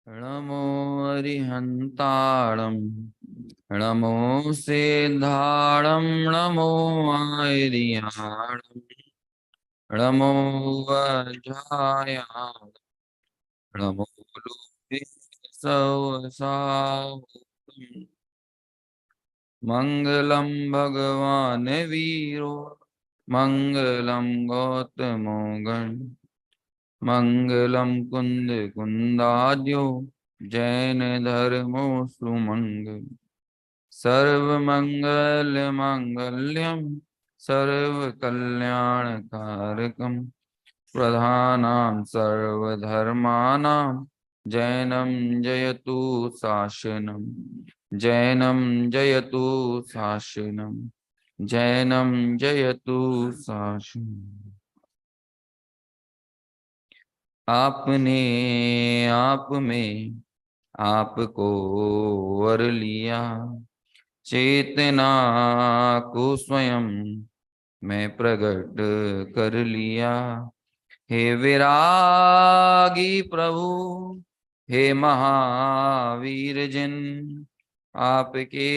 नमो अरिहंताणं नमो सिद्धाणं नमो आयर्याणं नमो वज्रायां नमो लोके सवसावकं मंगलम भगवान वीरो मंगलम गौतमो गण मंगलम कुंद कुंदाद्यो जैन धर्मो सुमंगल सर्वमंगल मांगल्यम सर्वकल्याणकारकम प्रधानां सर्वधर्माणां जैनं जयतु शासनम जैनं जयतु शासनम जैनं जयतु शासनम। आपने आप में आपको वर लिया, चेतना को स्वयं मैं प्रकट कर लिया। हे विरागी प्रभु, हे महावीर जिन, आपके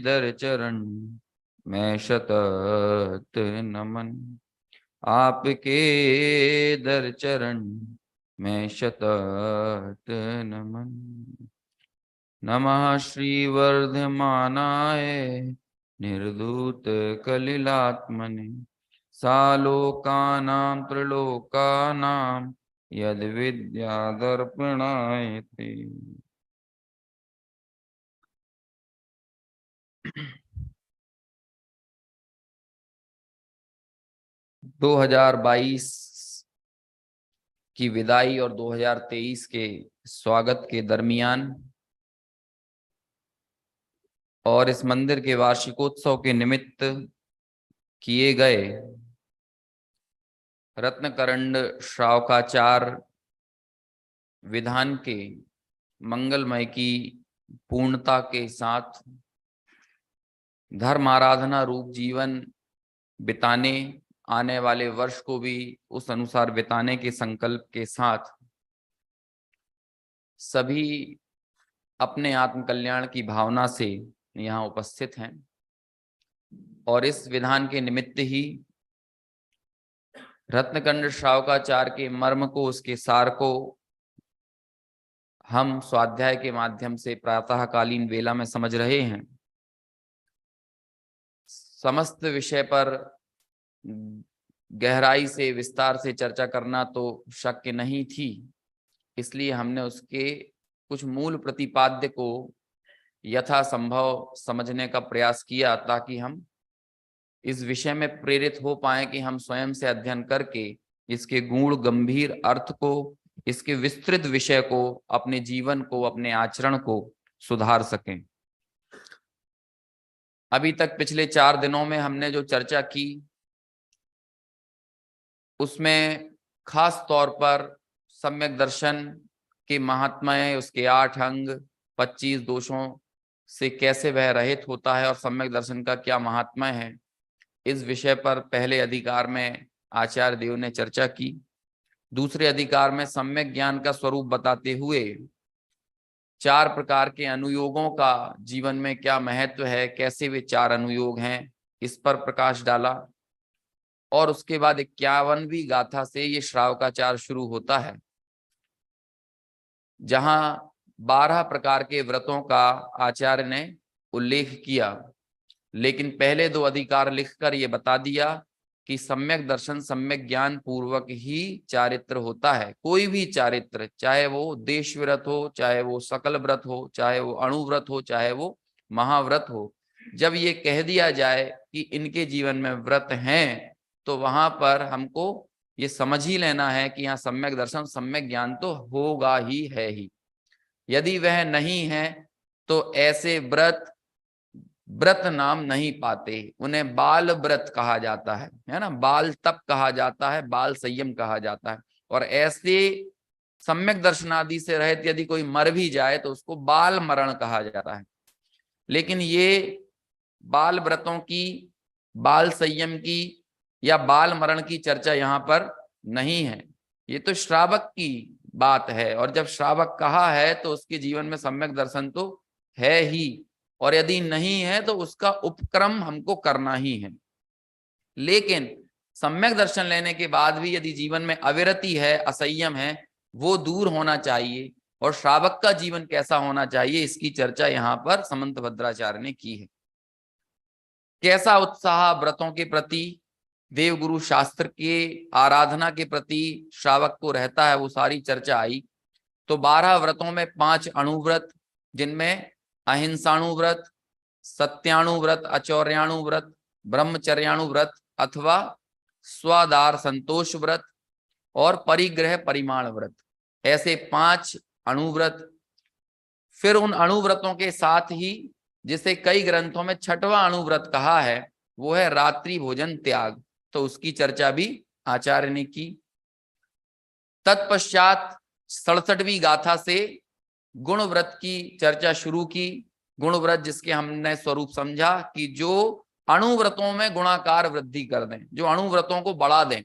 दर चरण मैं शतत नमन। आपके दर चरण मैं शतत नमन। नमः श्री वर्धमानाय निर्धूत कलिलात्मने सालोकानां त्रिलोकानां यद विद्यादर्पणाय ते। 2022 की विदाई और 2023 के स्वागत के दरमियान और इस मंदिर के वार्षिकोत्सव के निमित्त किए गए रत्नकरंड श्रावकाचार विधान के मंगलमय की पूर्णता के साथ धर्म आराधना रूप जीवन बिताने, आने वाले वर्ष को भी उस अनुसार बिताने के संकल्प के साथ सभी अपने आत्म कल्याण की भावना से यहाँ उपस्थित हैं और इस विधान के निमित्त ही रत्नकंड श्रावकाचार के मर्म को, उसके सार को हम स्वाध्याय के माध्यम से प्रातःकालीन वेला में समझ रहे हैं। समस्त विषय पर गहराई से विस्तार से चर्चा करना तो शक्य नहीं थी, इसलिए हमने उसके कुछ मूल प्रतिपाद्य को यथासंभव समझने का प्रयास किया ताकि हम इस विषय में प्रेरित हो पाए कि हम स्वयं से अध्ययन करके इसके गूढ़ गंभीर अर्थ को, इसके विस्तृत विषय को, अपने जीवन को, अपने आचरण को सुधार सकें। अभी तक पिछले 4 दिनों में हमने जो चर्चा की उसमें खास तौर पर सम्यक दर्शन के महात्म्य, उसके 8 अंग, 25 दोषों से कैसे वह रहित होता है और सम्यक दर्शन का क्या महात्म्य है, इस विषय पर पहले अधिकार में आचार्य देव ने चर्चा की। दूसरे अधिकार में सम्यक ज्ञान का स्वरूप बताते हुए 4 प्रकार के अनुयोगों का जीवन में क्या महत्व है, कैसे वे 4 अनुयोग हैं, इस पर प्रकाश डाला। और उसके बाद 51वीं गाथा से ये श्रावकाचार शुरू होता है, जहां 12 प्रकार के व्रतों का आचार्य ने उल्लेख किया। लेकिन पहले 2 अधिकार लिखकर ये बता दिया कि सम्यक दर्शन सम्यक ज्ञान पूर्वक ही चारित्र होता है। कोई भी चारित्र, चाहे वो देश व्रत हो, चाहे वो सकल व्रत हो, चाहे वो अणुव्रत हो, चाहे वो महाव्रत हो, जब ये कह दिया जाए कि इनके जीवन में व्रत हैं, तो वहां पर हमको ये समझ ही लेना है कि यहाँ सम्यक दर्शन सम्यक ज्ञान तो होगा ही है ही। यदि वह नहीं है तो ऐसे व्रत व्रत नाम नहीं पाते, उन्हें बाल व्रत कहा जाता है ना, बाल तप कहा जाता है, बाल संयम कहा जाता है। और ऐसे सम्यक दर्शनादि से रहित यदि कोई मर भी जाए तो उसको बाल मरण कहा जाता है। लेकिन ये बाल व्रतों की, बाल संयम की या बाल मरण की चर्चा यहाँ पर नहीं है। ये तो श्रावक की बात है, और जब श्रावक कहा है तो उसके जीवन में सम्यक दर्शन तो है ही, और यदि नहीं है तो उसका उपक्रम हमको करना ही है। लेकिन सम्यक दर्शन लेने के बाद भी यदि जीवन में अविरति है, असंयम है, वो दूर होना चाहिए। और श्रावक का जीवन कैसा होना चाहिए, इसकी चर्चा यहाँ पर समंत भद्राचार्य ने की है। कैसा उत्साह व्रतों के प्रति, देवगुरु शास्त्र के आराधना के प्रति श्रावक को रहता है, वो सारी चर्चा आई। तो 12 व्रतों में 5 अणुव्रत, जिनमें अहिंसाणुव्रत, सत्याणुव्रत, अचौर्याणुव्रत, ब्रह्मचर्याणुव्रत अथवा स्वादार संतोष व्रत और परिग्रह परिमाण व्रत, ऐसे 5 अणुव्रत। फिर उन अणुव्रतों के साथ ही जिसे कई ग्रंथों में 6वां अणुव्रत कहा है, वो है रात्रि भोजन त्याग, तो उसकी चर्चा भी आचार्य ने की। तत्पश्चात 67वीं गाथा से गुण व्रत की चर्चा शुरू की। गुण व्रत जिसके हमने स्वरूप समझा कि जो अणुव्रतों में गुणाकार वृद्धि कर दें, जो अणुव्रतों को बढ़ा दें,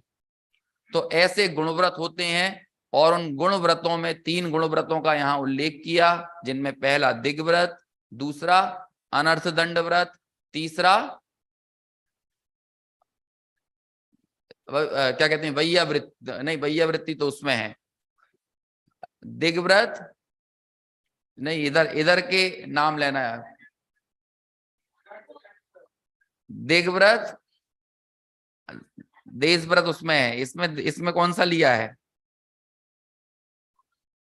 तो ऐसे गुणव्रत होते हैं। और उन गुण व्रतों में 3 गुण व्रतों का यहाँ उल्लेख किया, जिनमें पहला दिग्व्रत, दूसरा अनर्थ दंड व्रत, तीसरा क्या कहते हैं वैयावृत्ति, नहीं वैयावृत्ति तो उसमें है, दिग्व्रत नहीं, इधर के नाम लेना है, दिग्व्रत, देशव्रत उसमें है, इसमें कौन सा लिया है,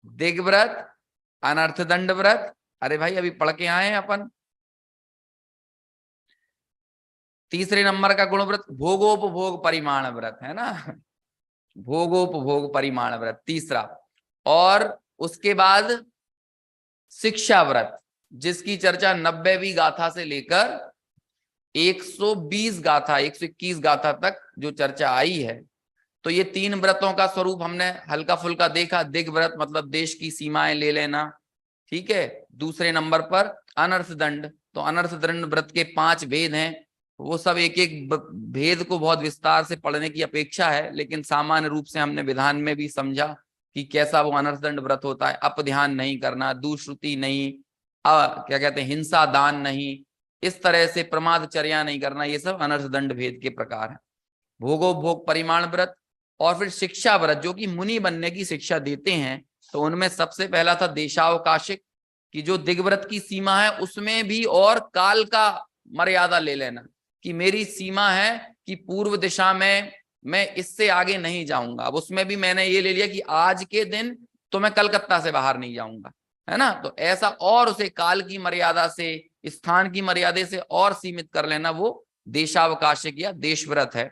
दिग्व्रत, अनर्थ दंड व्रत। अरे भाई अभी पढ़ के आए हैं अपन। तीसरे नंबर का गुण व्रत भोगोपभोग परिमाण व्रत है ना, भोगोपभोग परिमाण व्रत तीसरा। और उसके बाद शिक्षा व्रत, जिसकी चर्चा 90वीं गाथा से लेकर 120 गाथा 121 गाथा तक जो चर्चा आई है। तो ये 3 व्रतों का स्वरूप हमने हल्का फुल्का देखा। दिग्व्रत मतलब देश की सीमाएं ले लेना, ठीक है। दूसरे नंबर पर अनर्थ दंड, तो अनर्थ दंड व्रत के 5 भेद हैं। वो सब एक एक भेद को बहुत विस्तार से पढ़ने की अपेक्षा है, लेकिन सामान्य रूप से हमने विधान में भी समझा कि कैसा वो अनर्थ दंड व्रत होता है। अपध्यान नहीं करना, दुश्रुति नहीं, क्या कहते हैं हिंसा दान नहीं, इस तरह से प्रमादचर्या नहीं करना, ये सब अनर्थ दंड भेद के प्रकार है। भोगोपभोग परिमाण व्रत और फिर शिक्षा व्रत, जो कि मुनि बनने की शिक्षा देते हैं। तो उनमें सबसे पहला था देशावकाशिक, कि जो दिग्व्रत की सीमा है उसमें भी और काल का मर्यादा ले लेना, कि मेरी सीमा है कि पूर्व दिशा में मैं इससे आगे नहीं जाऊंगा। अब उसमें भी मैंने ये ले लिया कि आज के दिन तो मैं कलकत्ता से बाहर नहीं जाऊंगा, है ना। तो ऐसा और उसे काल की मर्यादा से, स्थान की मर्यादा से और सीमित कर लेना, वो देशावकाशिक या देशव्रत है।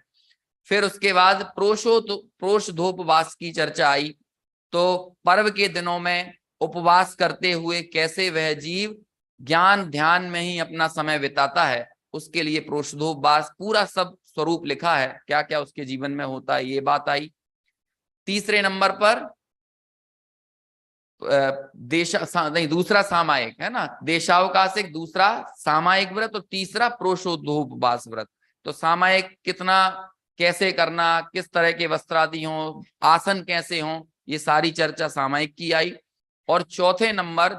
फिर उसके बाद प्रोषधोपवास की चर्चा आई। तो पर्व के दिनों में उपवास करते हुए कैसे वह जीव ज्ञान ध्यान में ही अपना समय बिताता है, उसके लिए प्रोषधोपवास पूरा सब स्वरूप लिखा है, क्या क्या उसके जीवन में होता है, ये बात आई। तीसरे नंबर पर दूसरा सामायिक है ना, देशावकाशिक, दूसरा सामायिक व्रत और तीसरा प्रोषधोपवास व्रत। तो सामायिक कितना कैसे करना, किस तरह के वस्त्र आदि हों, आसन कैसे हों, ये सारी चर्चा सामायिक की आई। और चौथे नंबर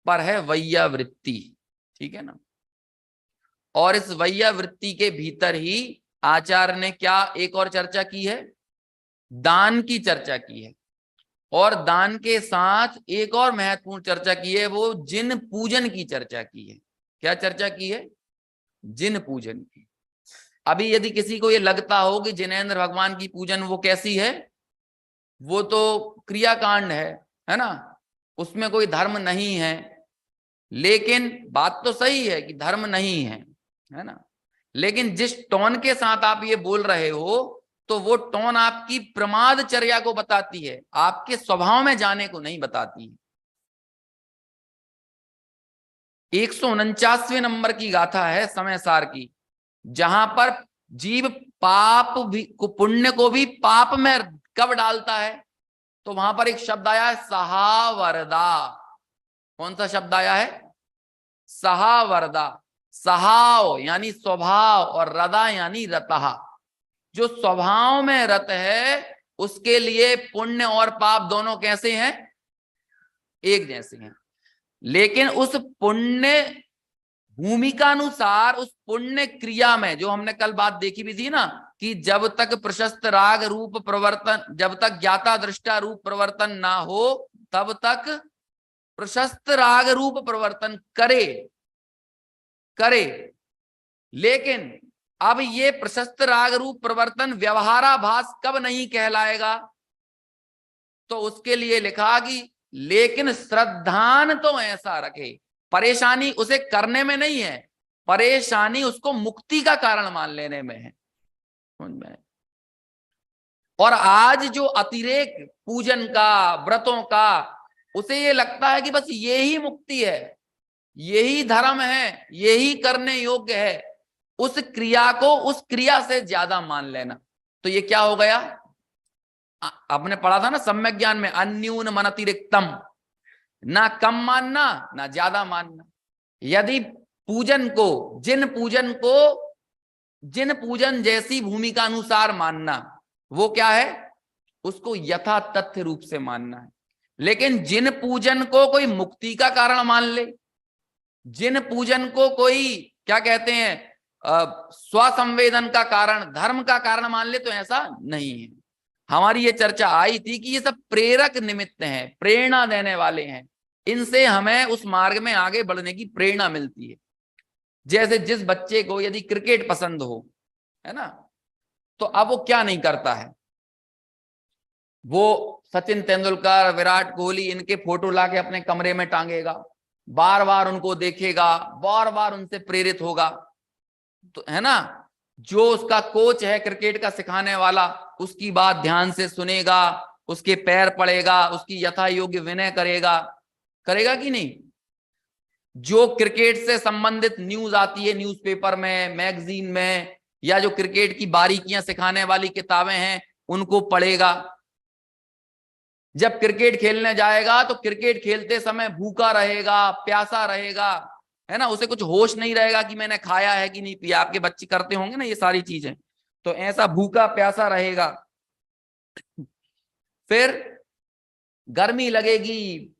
पर है वैयावृत्ति, ठीक है ना। और इस वैयावृत्ति के भीतर ही आचार्य ने क्या एक और चर्चा की है, दान की चर्चा की है। और दान के साथ एक और महत्वपूर्ण चर्चा की है, वो जिन पूजन की चर्चा की है। क्या चर्चा की है, जिन पूजन की। अभी यदि किसी को ये लगता हो कि जिनेंद्र भगवान की पूजन वो कैसी है, वो तो क्रियाकांड है ना, उसमें कोई धर्म नहीं है, लेकिन बात तो सही है कि धर्म नहीं है ना, लेकिन जिस टोन के साथ आप ये बोल रहे हो तो वो टोन आपकी प्रमादचर्या को बताती है, आपके स्वभाव में जाने को नहीं बताती है। 149वें नंबर की गाथा है समय सार की, जहां पर जीव पाप भी को, पुण्य को भी पाप में कब डालता है, तो वहां पर एक शब्द आया है सहावरदा। कौन सा शब्द आया है? सहावरदा। सहाव यानी स्वभाव और रदा यानी रतः। जो स्वभाव में रत है उसके लिए पुण्य और पाप दोनों कैसे हैं? एक जैसे हैं। लेकिन उस पुण्य भूमिका अनुसार उस पुण्य क्रिया में, जो हमने कल बात देखी भी थी ना, कि जब तक प्रशस्त राग रूप प्रवर्तन, जब तक ज्ञाता दृष्टा रूप प्रवर्तन ना हो तब तक प्रशस्त राग रूप प्रवर्तन करे। लेकिन अब ये प्रशस्त राग रूप प्रवर्तन व्यवहाराभास कब नहीं कहलाएगा, तो उसके लिए लिखा कि लेकिन श्रद्धान तो ऐसा रखे, परेशानी उसे करने में नहीं है, परेशानी उसको मुक्ति का कारण मान लेने में है। और आज जो अतिरेक पूजन का, व्रतों का, उसे ये लगता है कि बस यही मुक्ति है, यही धर्म है, यही करने योग्य है, उस क्रिया को उस क्रिया से ज्यादा मान लेना। तो ये क्या हो गया? आपने पढ़ा था ना सम्यक ज्ञान में, अन्यून मनतिरिक्तम, ना कम मानना ना ज्यादा मानना। यदि पूजन को, जिन पूजन जैसी भूमिका अनुसार मानना, वो क्या है? उसको यथा तथ्य रूप से मानना है। लेकिन जिन पूजन को कोई मुक्ति का कारण मान ले, जिन पूजन को कोई क्या कहते हैं स्वसंवेदन का कारण, धर्म का कारण मान ले, तो ऐसा नहीं है। हमारी ये चर्चा आई थी कि ये सब प्रेरक निमित्त हैं, प्रेरणा देने वाले हैं, इनसे हमें उस मार्ग में आगे बढ़ने की प्रेरणा मिलती है। जैसे जिस बच्चे को यदि क्रिकेट पसंद हो, है ना, तो अब वो क्या नहीं करता है, वो सचिन तेंदुलकर, विराट कोहली, इनके फोटो लाके अपने कमरे में टांगेगा, बार बार उनको देखेगा, बार बार उनसे प्रेरित होगा, तो है ना, जो उसका कोच है क्रिकेट का सिखाने वाला, उसकी बात ध्यान से सुनेगा, उसके पैर पड़ेगा, उसकी यथा योग्य विनय करेगा कि नहीं? जो क्रिकेट से संबंधित न्यूज आती है न्यूज़पेपर में, मैगजीन में, या जो क्रिकेट की बारीकियां सिखाने वाली किताबें हैं उनको पढ़ेगा। जब क्रिकेट खेलने जाएगा तो क्रिकेट खेलते समय भूखा रहेगा, प्यासा रहेगा, है ना, उसे कुछ होश नहीं रहेगा कि मैंने खाया है कि नहीं पिया। आपके बच्चे करते होंगे ना ये सारी चीजें, तो ऐसा भूखा प्यासा रहेगा। फिर गर्मी लगेगी,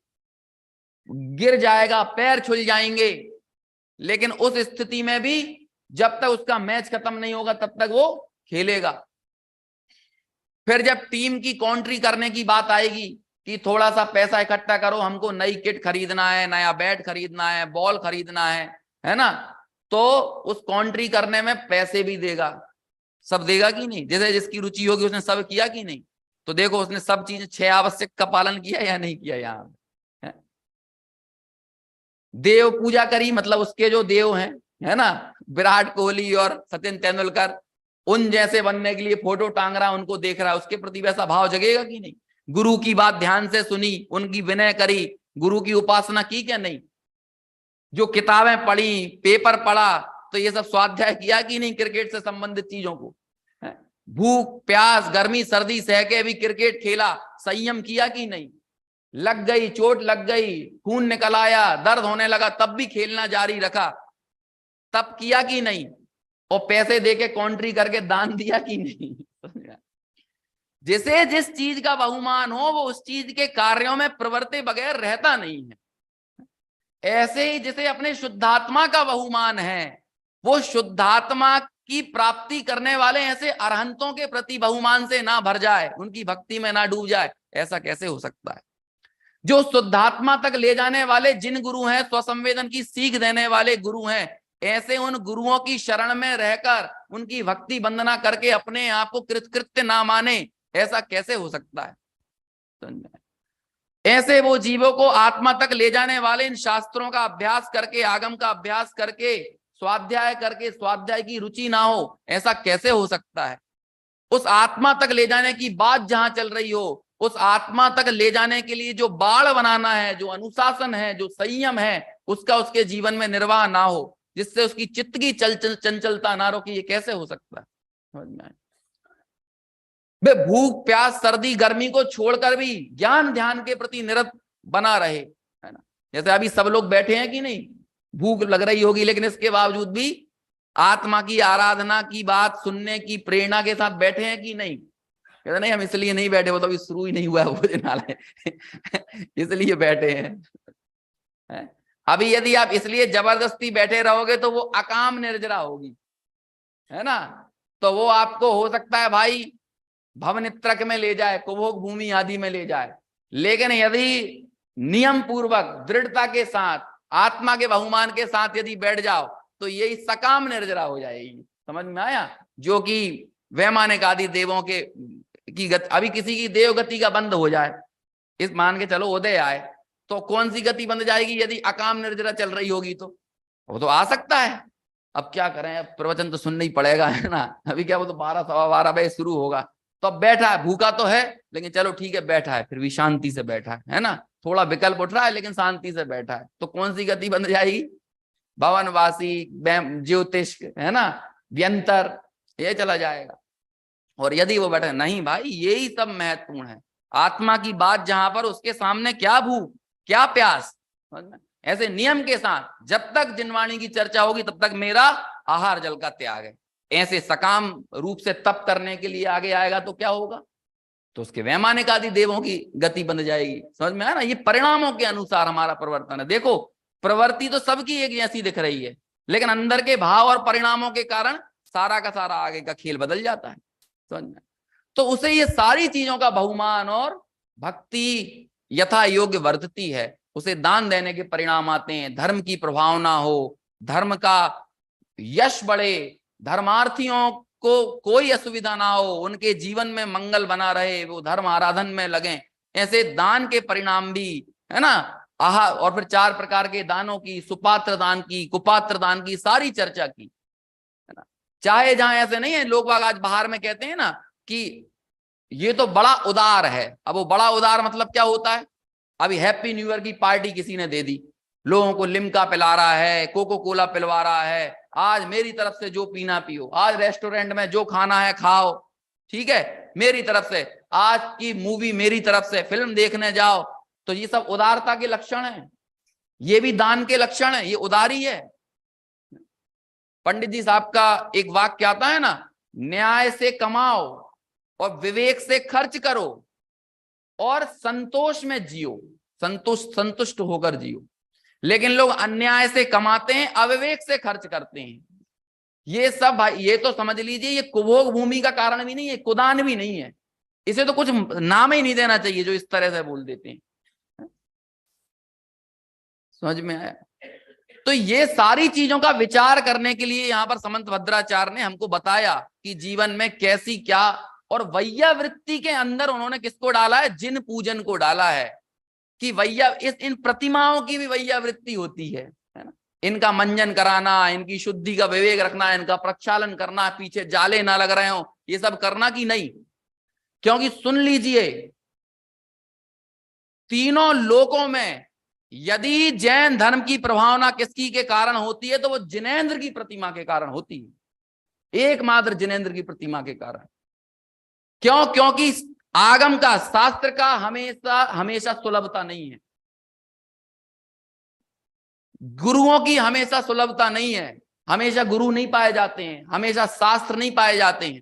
गिर जाएगा, पैर छुल जाएंगे, लेकिन उस स्थिति में भी जब तक उसका मैच खत्म नहीं होगा तब तक वो खेलेगा। फिर जब टीम की कॉन्ट्री करने की बात आएगी कि थोड़ा सा पैसा इकट्ठा करो, हमको नई किट खरीदना है, नया बैट खरीदना है, बॉल खरीदना है ना, तो उस कॉन्ट्री करने में पैसे भी देगा, सब देगा कि नहीं? जैसे जिसकी रुचि होगी उसने सब किया कि नहीं? तो देखो उसने सब चीजें 6 आवश्यक का पालन किया या नहीं किया। यहाँ देव पूजा करी, मतलब उसके जो देव हैं, है ना, विराट कोहली और सचिन तेंदुलकर, उन जैसे बनने के लिए फोटो टांग रहा है, उनको देख रहा है, उसके प्रति वैसा भाव जगेगा कि नहीं? गुरु की बात ध्यान से सुनी, उनकी विनय करी, गुरु की उपासना की क्या नहीं? जो किताबें पढ़ी, पेपर पढ़ा, तो ये सब स्वाध्याय किया कि नहीं क्रिकेट से संबंधित चीजों को? भूख प्यास गर्मी सर्दी सह के भी क्रिकेट खेला, संयम किया कि नहीं? लग गई, चोट लग गई, खून निकल आया, दर्द होने लगा, तब भी खेलना जारी रखा, तब किया कि नहीं? और पैसे देके कॉन्ट्री करके दान दिया कि नहीं? जिसे जिस चीज का बहुमान हो वो उस चीज के कार्यों में प्रवृत्ति बगैर रहता नहीं है। ऐसे ही जिसे अपने शुद्धात्मा का बहुमान है, वो शुद्धात्मा की प्राप्ति करने वाले ऐसे अरहंतों के प्रति बहुमान से ना भर जाए, उनकी भक्ति में ना डूब जाए, ऐसा कैसे हो सकता है? जो शुद्धात्मा तक ले जाने वाले जिन गुरु हैं, स्वसंवेदन की सीख देने वाले गुरु हैं, ऐसे उन गुरुओं की शरण में रहकर उनकी भक्ति वंदना करके अपने आप को कृतकृत्य ना माने, ऐसा कैसे हो सकता है? ऐसे वो जीवों को आत्मा तक ले जाने वाले इन शास्त्रों का अभ्यास करके, आगम का अभ्यास करके, स्वाध्याय करके स्वाध्याय की रुचि ना हो, ऐसा कैसे हो सकता है? उस आत्मा तक ले जाने की बात जहां चल रही हो, उस आत्मा तक ले जाने के लिए जो बाड़ बनाना है, जो अनुशासन है, जो संयम है, उसका उसके जीवन में निर्वाह ना हो, जिससे उसकी चित्त की चंचलता ना रोके, ये कैसे हो सकता है? समझ में आए? वे भूख प्यास सर्दी गर्मी को छोड़कर भी ज्ञान ध्यान के प्रति निरत बना रहे, है ना। जैसे अभी सब लोग बैठे हैं कि नहीं, भूख लग रही होगी, लेकिन इसके बावजूद भी आत्मा की आराधना की बात सुनने की प्रेरणा के साथ बैठे हैं कि नहीं? कहते नहीं हम इसलिए नहीं बैठे, वो तो अभी शुरू ही नहीं हुआ है भोजनालय इसलिए बैठे हैं। अभी यदि आप इसलिए जबरदस्ती बैठे रहोगे तो वो अकाम निर्जरा होगी, है ना। तो वो आपको हो सकता है भाई भवनित्रक में ले जाए, कुभोग भूमि आदि में ले जाए, लेकिन यदि नियम पूर्वक दृढ़ता के साथ आत्मा के बहुमान के साथ यदि बैठ जाओ तो यही सकाम निर्जरा हो जाएगी। समझ में आया? जो कि वैमानिक आदि देवों के की गति, अभी किसी की देव गति का बंद हो जाए, इस मान के चलो उदय आए, तो कौन सी गति बंद जाएगी? यदि अकाम निर्जरा चल रही होगी तो वो तो आ सकता है। अब क्या करें, अब प्रवचन तो सुनना ही पड़ेगा, है ना। अभी क्या वो तो 12 सवा 12 बजे शुरू होगा, तो अब बैठा है, भूखा तो है लेकिन चलो ठीक है बैठा है, फिर भी शांति से बैठा है ना। थोड़ा विकल्प उठ रहा है लेकिन शांति से बैठा है, तो कौन सी गति बंद जाएगी? भवनवासी, ज्योतिष, है ना, व्यंतर, ये चला जाएगा। और यदि वो बैठे नहीं भाई यही सब महत्वपूर्ण है, आत्मा की बात जहां पर, उसके सामने क्या भूख क्या प्यास, ऐसे नियम के साथ जब तक जिनवाणी की चर्चा होगी तब तक मेरा आहार जल का त्याग है, ऐसे सकाम रूप से तप करने के लिए आगे आएगा तो क्या होगा? तो उसके वैमानिक आदि देवों की गति बन जाएगी। समझ में आया ना? ये परिणामों के अनुसार हमारा परिवर्तन है। देखो प्रवृत्ति तो सबकी एक जैसी दिख रही है, लेकिन अंदर के भाव और परिणामों के कारण सारा का सारा आगे का खेल बदल जाता है। समझ में? तो उसे ये सारी चीजों का बहुमान और भक्ति यथा योग्य वर्धती है, उसे दान देने के परिणाम आते हैं, धर्म की प्रभावना हो, धर्म का यश बढ़े, धर्मार्थियों को कोई असुविधा ना हो, उनके जीवन में मंगल बना रहे, वो धर्म आराधन में लगे, ऐसे दान के परिणाम भी, है ना। आहा, और फिर 4 प्रकार के दानों की, सुपात्र दान की, कुपात्र दान की सारी चर्चा की, है ना। चाहे जहां ऐसे नहीं है, लोग बाग आज बाहर में कहते हैं ना कि ये तो बड़ा उदार है। अब वो बड़ा उदार मतलब क्या होता है? अभी हैप्पी न्यू ईयर की पार्टी किसी ने दे दी, लोगों को लिम्का पिला रहा है, कोको कोला पिलवा रहा है, आज मेरी तरफ से जो पीना पियो, आज रेस्टोरेंट में जो खाना है खाओ, ठीक है, मेरी तरफ से, आज की मूवी मेरी तरफ से, फिल्म देखने जाओ, तो ये सब उदारता के लक्षण है, ये भी दान के लक्षण है, ये उदारी है। पंडित जी साहब का एक वाक्य आता है ना, न्याय से कमाओ और विवेक से खर्च करो और संतोष में जियो, संतुष्ट होकर जियो। लेकिन लोग अन्याय से कमाते हैं, अविवेक से खर्च करते हैं। ये सब भाई, ये तो समझ लीजिए ये कुभोग भूमि का कारण भी नहीं है, कुदान भी नहीं है, इसे तो कुछ नाम ही नहीं देना चाहिए जो इस तरह से बोल देते हैं। समझ में आया? तो ये सारी चीजों का विचार करने के लिए यहाँ पर समंत भद्राचार्य ने हमको बताया कि जीवन में कैसी क्या, और वैयावृत्ति के अंदर उन्होंने किसको डाला है? जिन पूजन को डाला है, कि वैया इन प्रतिमाओं की भी वैयावृत्ति होती है ना। इनका मंजन कराना, इनकी शुद्धि का विवेक रखना, इनका प्रक्षालन करना, पीछे जाले ना लग रहे हो, ये सब करना कि नहीं? क्योंकि सुन लीजिए, तीनों लोकों में यदि जैन धर्म की प्रभावना किसकी के कारण होती है तो वो जिनेंद्र की प्रतिमा के कारण होती है, एकमात्र जिनेंद्र की प्रतिमा के कारण। क्यों? क्योंकि आगम का, शास्त्र का हमेशा सुलभता नहीं है, गुरुओं की हमेशा सुलभता नहीं है, हमेशा गुरु नहीं पाए जाते हैं, हमेशा शास्त्र नहीं पाए जाते हैं,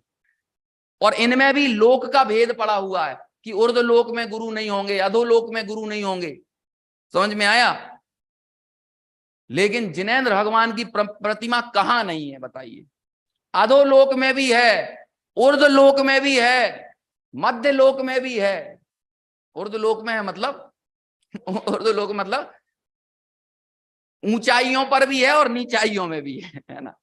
और इनमें भी लोक का भेद पड़ा हुआ है कि ऊर्ध्व लोक में गुरु नहीं होंगे, अधोलोक में गुरु नहीं होंगे। समझ में आया? लेकिन जिनेंद्र भगवान की प्रतिमा कहां नहीं है बताइए? अधोलोक में भी है, ऊर्ध्व लोक में भी है, मध्य लोक में भी है। ऊर्ध्व लोक में है मतलब ऊर्ध्व लोक मतलब ऊंचाइयों पर भी है और नीचाइयों में भी है ना।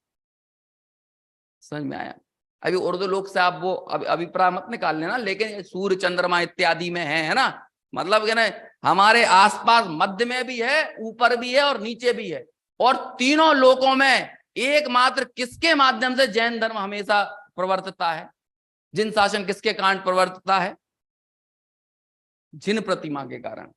समझ में आया? अभी उर्दू लोग से आप वो अभिप्राय मत निकाल लेना, लेकिन सूर्य चंद्रमा इत्यादि में है ना, मतलब क्या ना, हमारे आसपास मध्य में भी है, ऊपर भी है और नीचे भी है, और तीनों लोकों में एकमात्र किसके माध्यम से जैन धर्म हमेशा प्रवर्तता है, जिन शासन किसके कारण प्रवर्तता है? जिन प्रतिमा के कारण।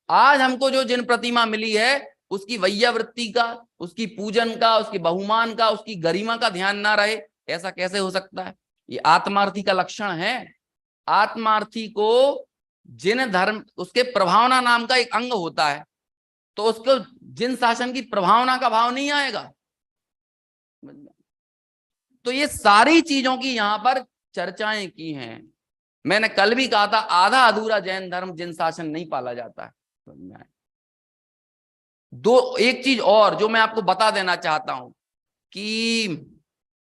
आज हमको जो जिन प्रतिमा मिली है उसकी वैयावृत्ति का, उसकी पूजन का, उसकी बहुमान का, उसकी गरिमा का ध्यान ना रहे, ऐसा कैसे हो सकता है? ये आत्मार्थी का लक्षण है। आत्मार्थी को जिन धर्म, उसके प्रभावना नाम का एक अंग होता है, तो उसको जिन शासन की प्रभावना का भाव नहीं आएगा। तो ये सारी चीजों की यहां पर चर्चाएं की हैं। मैंने कल भी कहा था, आधा अधूरा जैन धर्म जिन शासन नहीं पाला जाता है। दो, एक चीज और जो मैं आपको बता देना चाहता हूं कि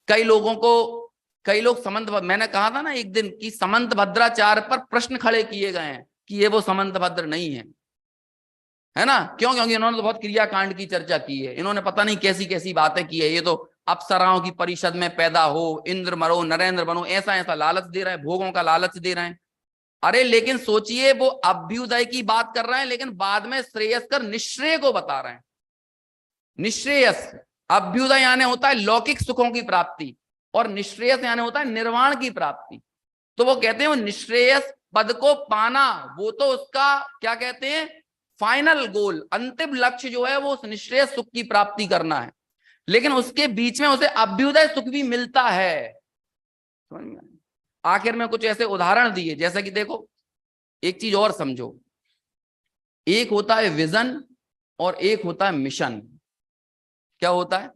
कई लोग समंत, मैंने कहा था ना एक दिन कि समंत भद्राचार्य पर प्रश्न खड़े किए गए हैं कि ये वो समंत भद्र नहीं है ना? क्यों? क्योंकि इन्होंने तो बहुत क्रियाकांड की चर्चा की है, इन्होंने पता नहीं कैसी कैसी बातें की है, ये तो अप्सराओं की परिषद में पैदा हो, इंद्र मरो नरेंद्र बनो, ऐसा ऐसा लालच दे रहे हैं, भोगों का लालच दे रहे हैं। अरे लेकिन सोचिए, वो अभ्युदय की बात कर रहे हैं, लेकिन बाद में श्रेयस्कर निश्रेय को बता रहे हैं। निश्रेयस, अभ्युदय यानी होता है लौकिक सुखों की प्राप्ति, और निश्रेयस यानी होता है निर्वाण की प्राप्ति। तो वो कहते हैं वो निश्रेयस पद को पाना, वो तो उसका क्या कहते हैं, फाइनल गोल, अंतिम लक्ष्य जो है वो उस निश्रेयस सुख की प्राप्ति करना है, लेकिन उसके बीच में उसे अभ्युदय सुख भी मिलता है। आखिर में कुछ ऐसे उदाहरण दिए, जैसे कि देखो, एक चीज और समझो, एक होता है विजन और एक होता है मिशन। क्या होता है?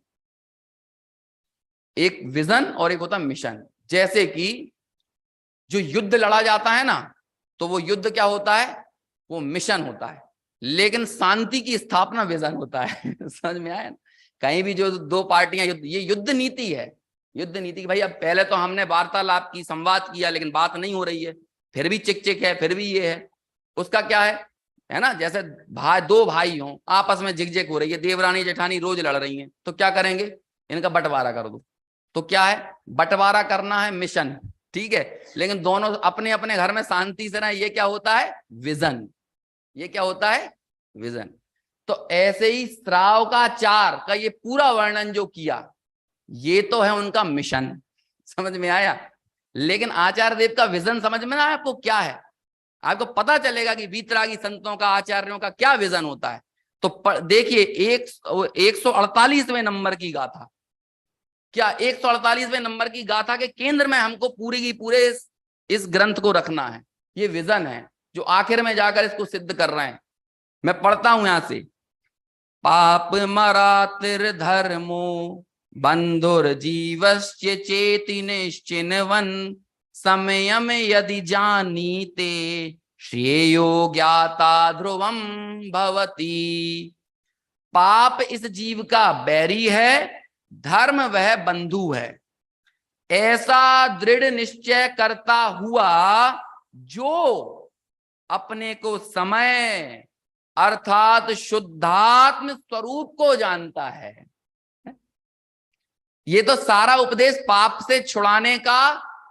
एक विजन और एक होता है मिशन। जैसे कि जो युद्ध लड़ा जाता है ना, तो वो युद्ध क्या होता है, वो मिशन होता है, लेकिन शांति की स्थापना विजन होता है। समझ में आया? कहीं भी जो दो पार्टियां युद्ध, ये युद्ध नीति है, युद्ध नीति की भाई, अब पहले तो हमने वार्तालाप की, संवाद किया, लेकिन बात नहीं हो रही है, फिर भी चिक चिक है, फिर भी ये है, उसका क्या है ना? जैसे दो भाई हों, आपस में झिकझिक हो रही है, देवरानी जेठानी रोज लड़ रही हैं, तो क्या करेंगे, इनका बंटवारा कर दो। तो क्या है, बंटवारा करना है मिशन, ठीक है, लेकिन दोनों अपने अपने घर में शांति से रहे, ये क्या होता है, विजन। ये क्या होता है, विजन। तो ऐसे ही श्रावकाचार का ये पूरा वर्णन जो किया, ये तो है उनका मिशन। समझ में आया? लेकिन आचार्य देव का विजन समझ में ना आया आपको क्या है? आपको पता चलेगा कि वीतरागी संतों का, आचार्यों का क्या विजन होता है। तो देखिए 148वें नंबर की गाथा, क्या 148वें नंबर की गाथा के केंद्र में हमको पूरी की पूरे इस ग्रंथ को रखना है। ये विजन है जो आखिर में जाकर इसको सिद्ध कर रहे हैं। मैं पढ़ता हूं यहां से, पाप मरातिर धर्मो बंधुर जीवस्य चेति निश्चिन्वन समयम यदि जानीते श्रेयो ज्ञाता ध्रुवम भवति। पाप इस जीव का बैरी है, धर्म वह बंधु है, ऐसा दृढ़ निश्चय करता हुआ जो अपने को समय अर्थात शुद्धात्म स्वरूप को जानता है। ये तो सारा उपदेश पाप से छुड़ाने का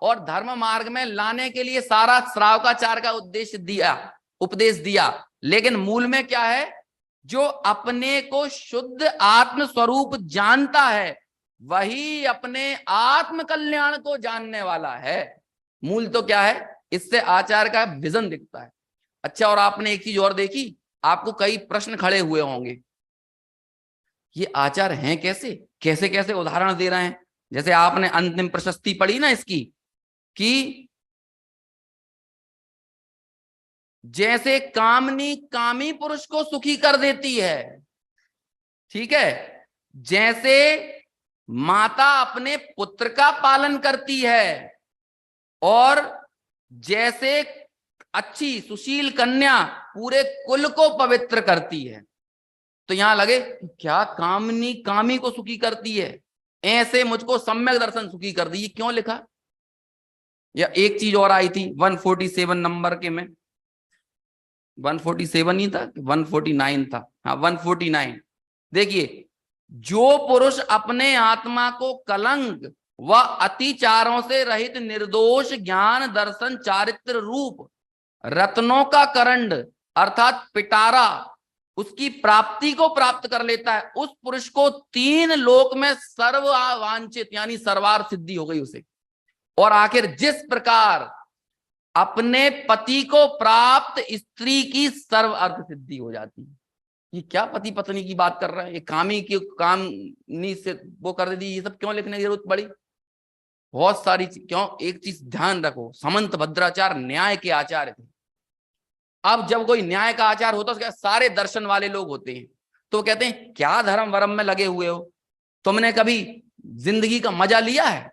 और धर्म मार्ग में लाने के लिए सारा श्रावकाचार का उपदेश दिया, लेकिन मूल में क्या है, जो अपने को शुद्ध आत्म स्वरूप जानता है वही अपने आत्म कल्याण को जानने वाला है। मूल तो क्या है, इससे आचार का विजन दिखता है। अच्छा, और आपने एक चीज और देखी, आपको कई प्रश्न खड़े हुए होंगे, ये आचार हैं कैसे, कैसे कैसे उदाहरण दे रहे हैं। जैसे आपने अंतिम प्रशस्ति पढ़ी ना इसकी, कि जैसे कामनी कामी पुरुष को सुखी कर देती है, ठीक है, जैसे माता अपने पुत्र का पालन करती है, और जैसे अच्छी सुशील कन्या पूरे कुल को पवित्र करती है। तो यहां लगे क्या कामनी कामी को सुखी करती है, ऐसे मुझको सम्यक दर्शन सुखी कर दी, क्यों लिखा? या एक चीज और आई थी 147 नंबर के में, 147 ही था, 149 था, हाँ 149। देखिए, जो पुरुष अपने आत्मा को कलंक वह अतिचारों से रहित निर्दोष ज्ञान दर्शन चारित्र रूप रत्नों का करंड अर्थात पिटारा उसकी प्राप्ति को प्राप्त कर लेता है, उस पुरुष को 3 लोक में सर्ववांछित यानी सर्वार सिद्धि हो गई उसे। और आखिर जिस प्रकार अपने पति को प्राप्त स्त्री की सर्व अर्थ सिद्धि हो जाती है। ये क्या पति पत्नी की बात कर रहे हैं, ये कामी की कामनी से वो कर दी, ये सब क्यों लिखने की जरूरत पड़ी? बहुत सारी क्यों, एक चीज ध्यान रखो, समंत भद्राचार्य न्याय के आचार्य थे। अब जब कोई न्याय का आचार होता है उसके सारे दर्शन वाले लोग होते हैं, तो कहते हैं क्या धर्म वरम में लगे हुए हो, तुमने कभी जिंदगी का मजा लिया है?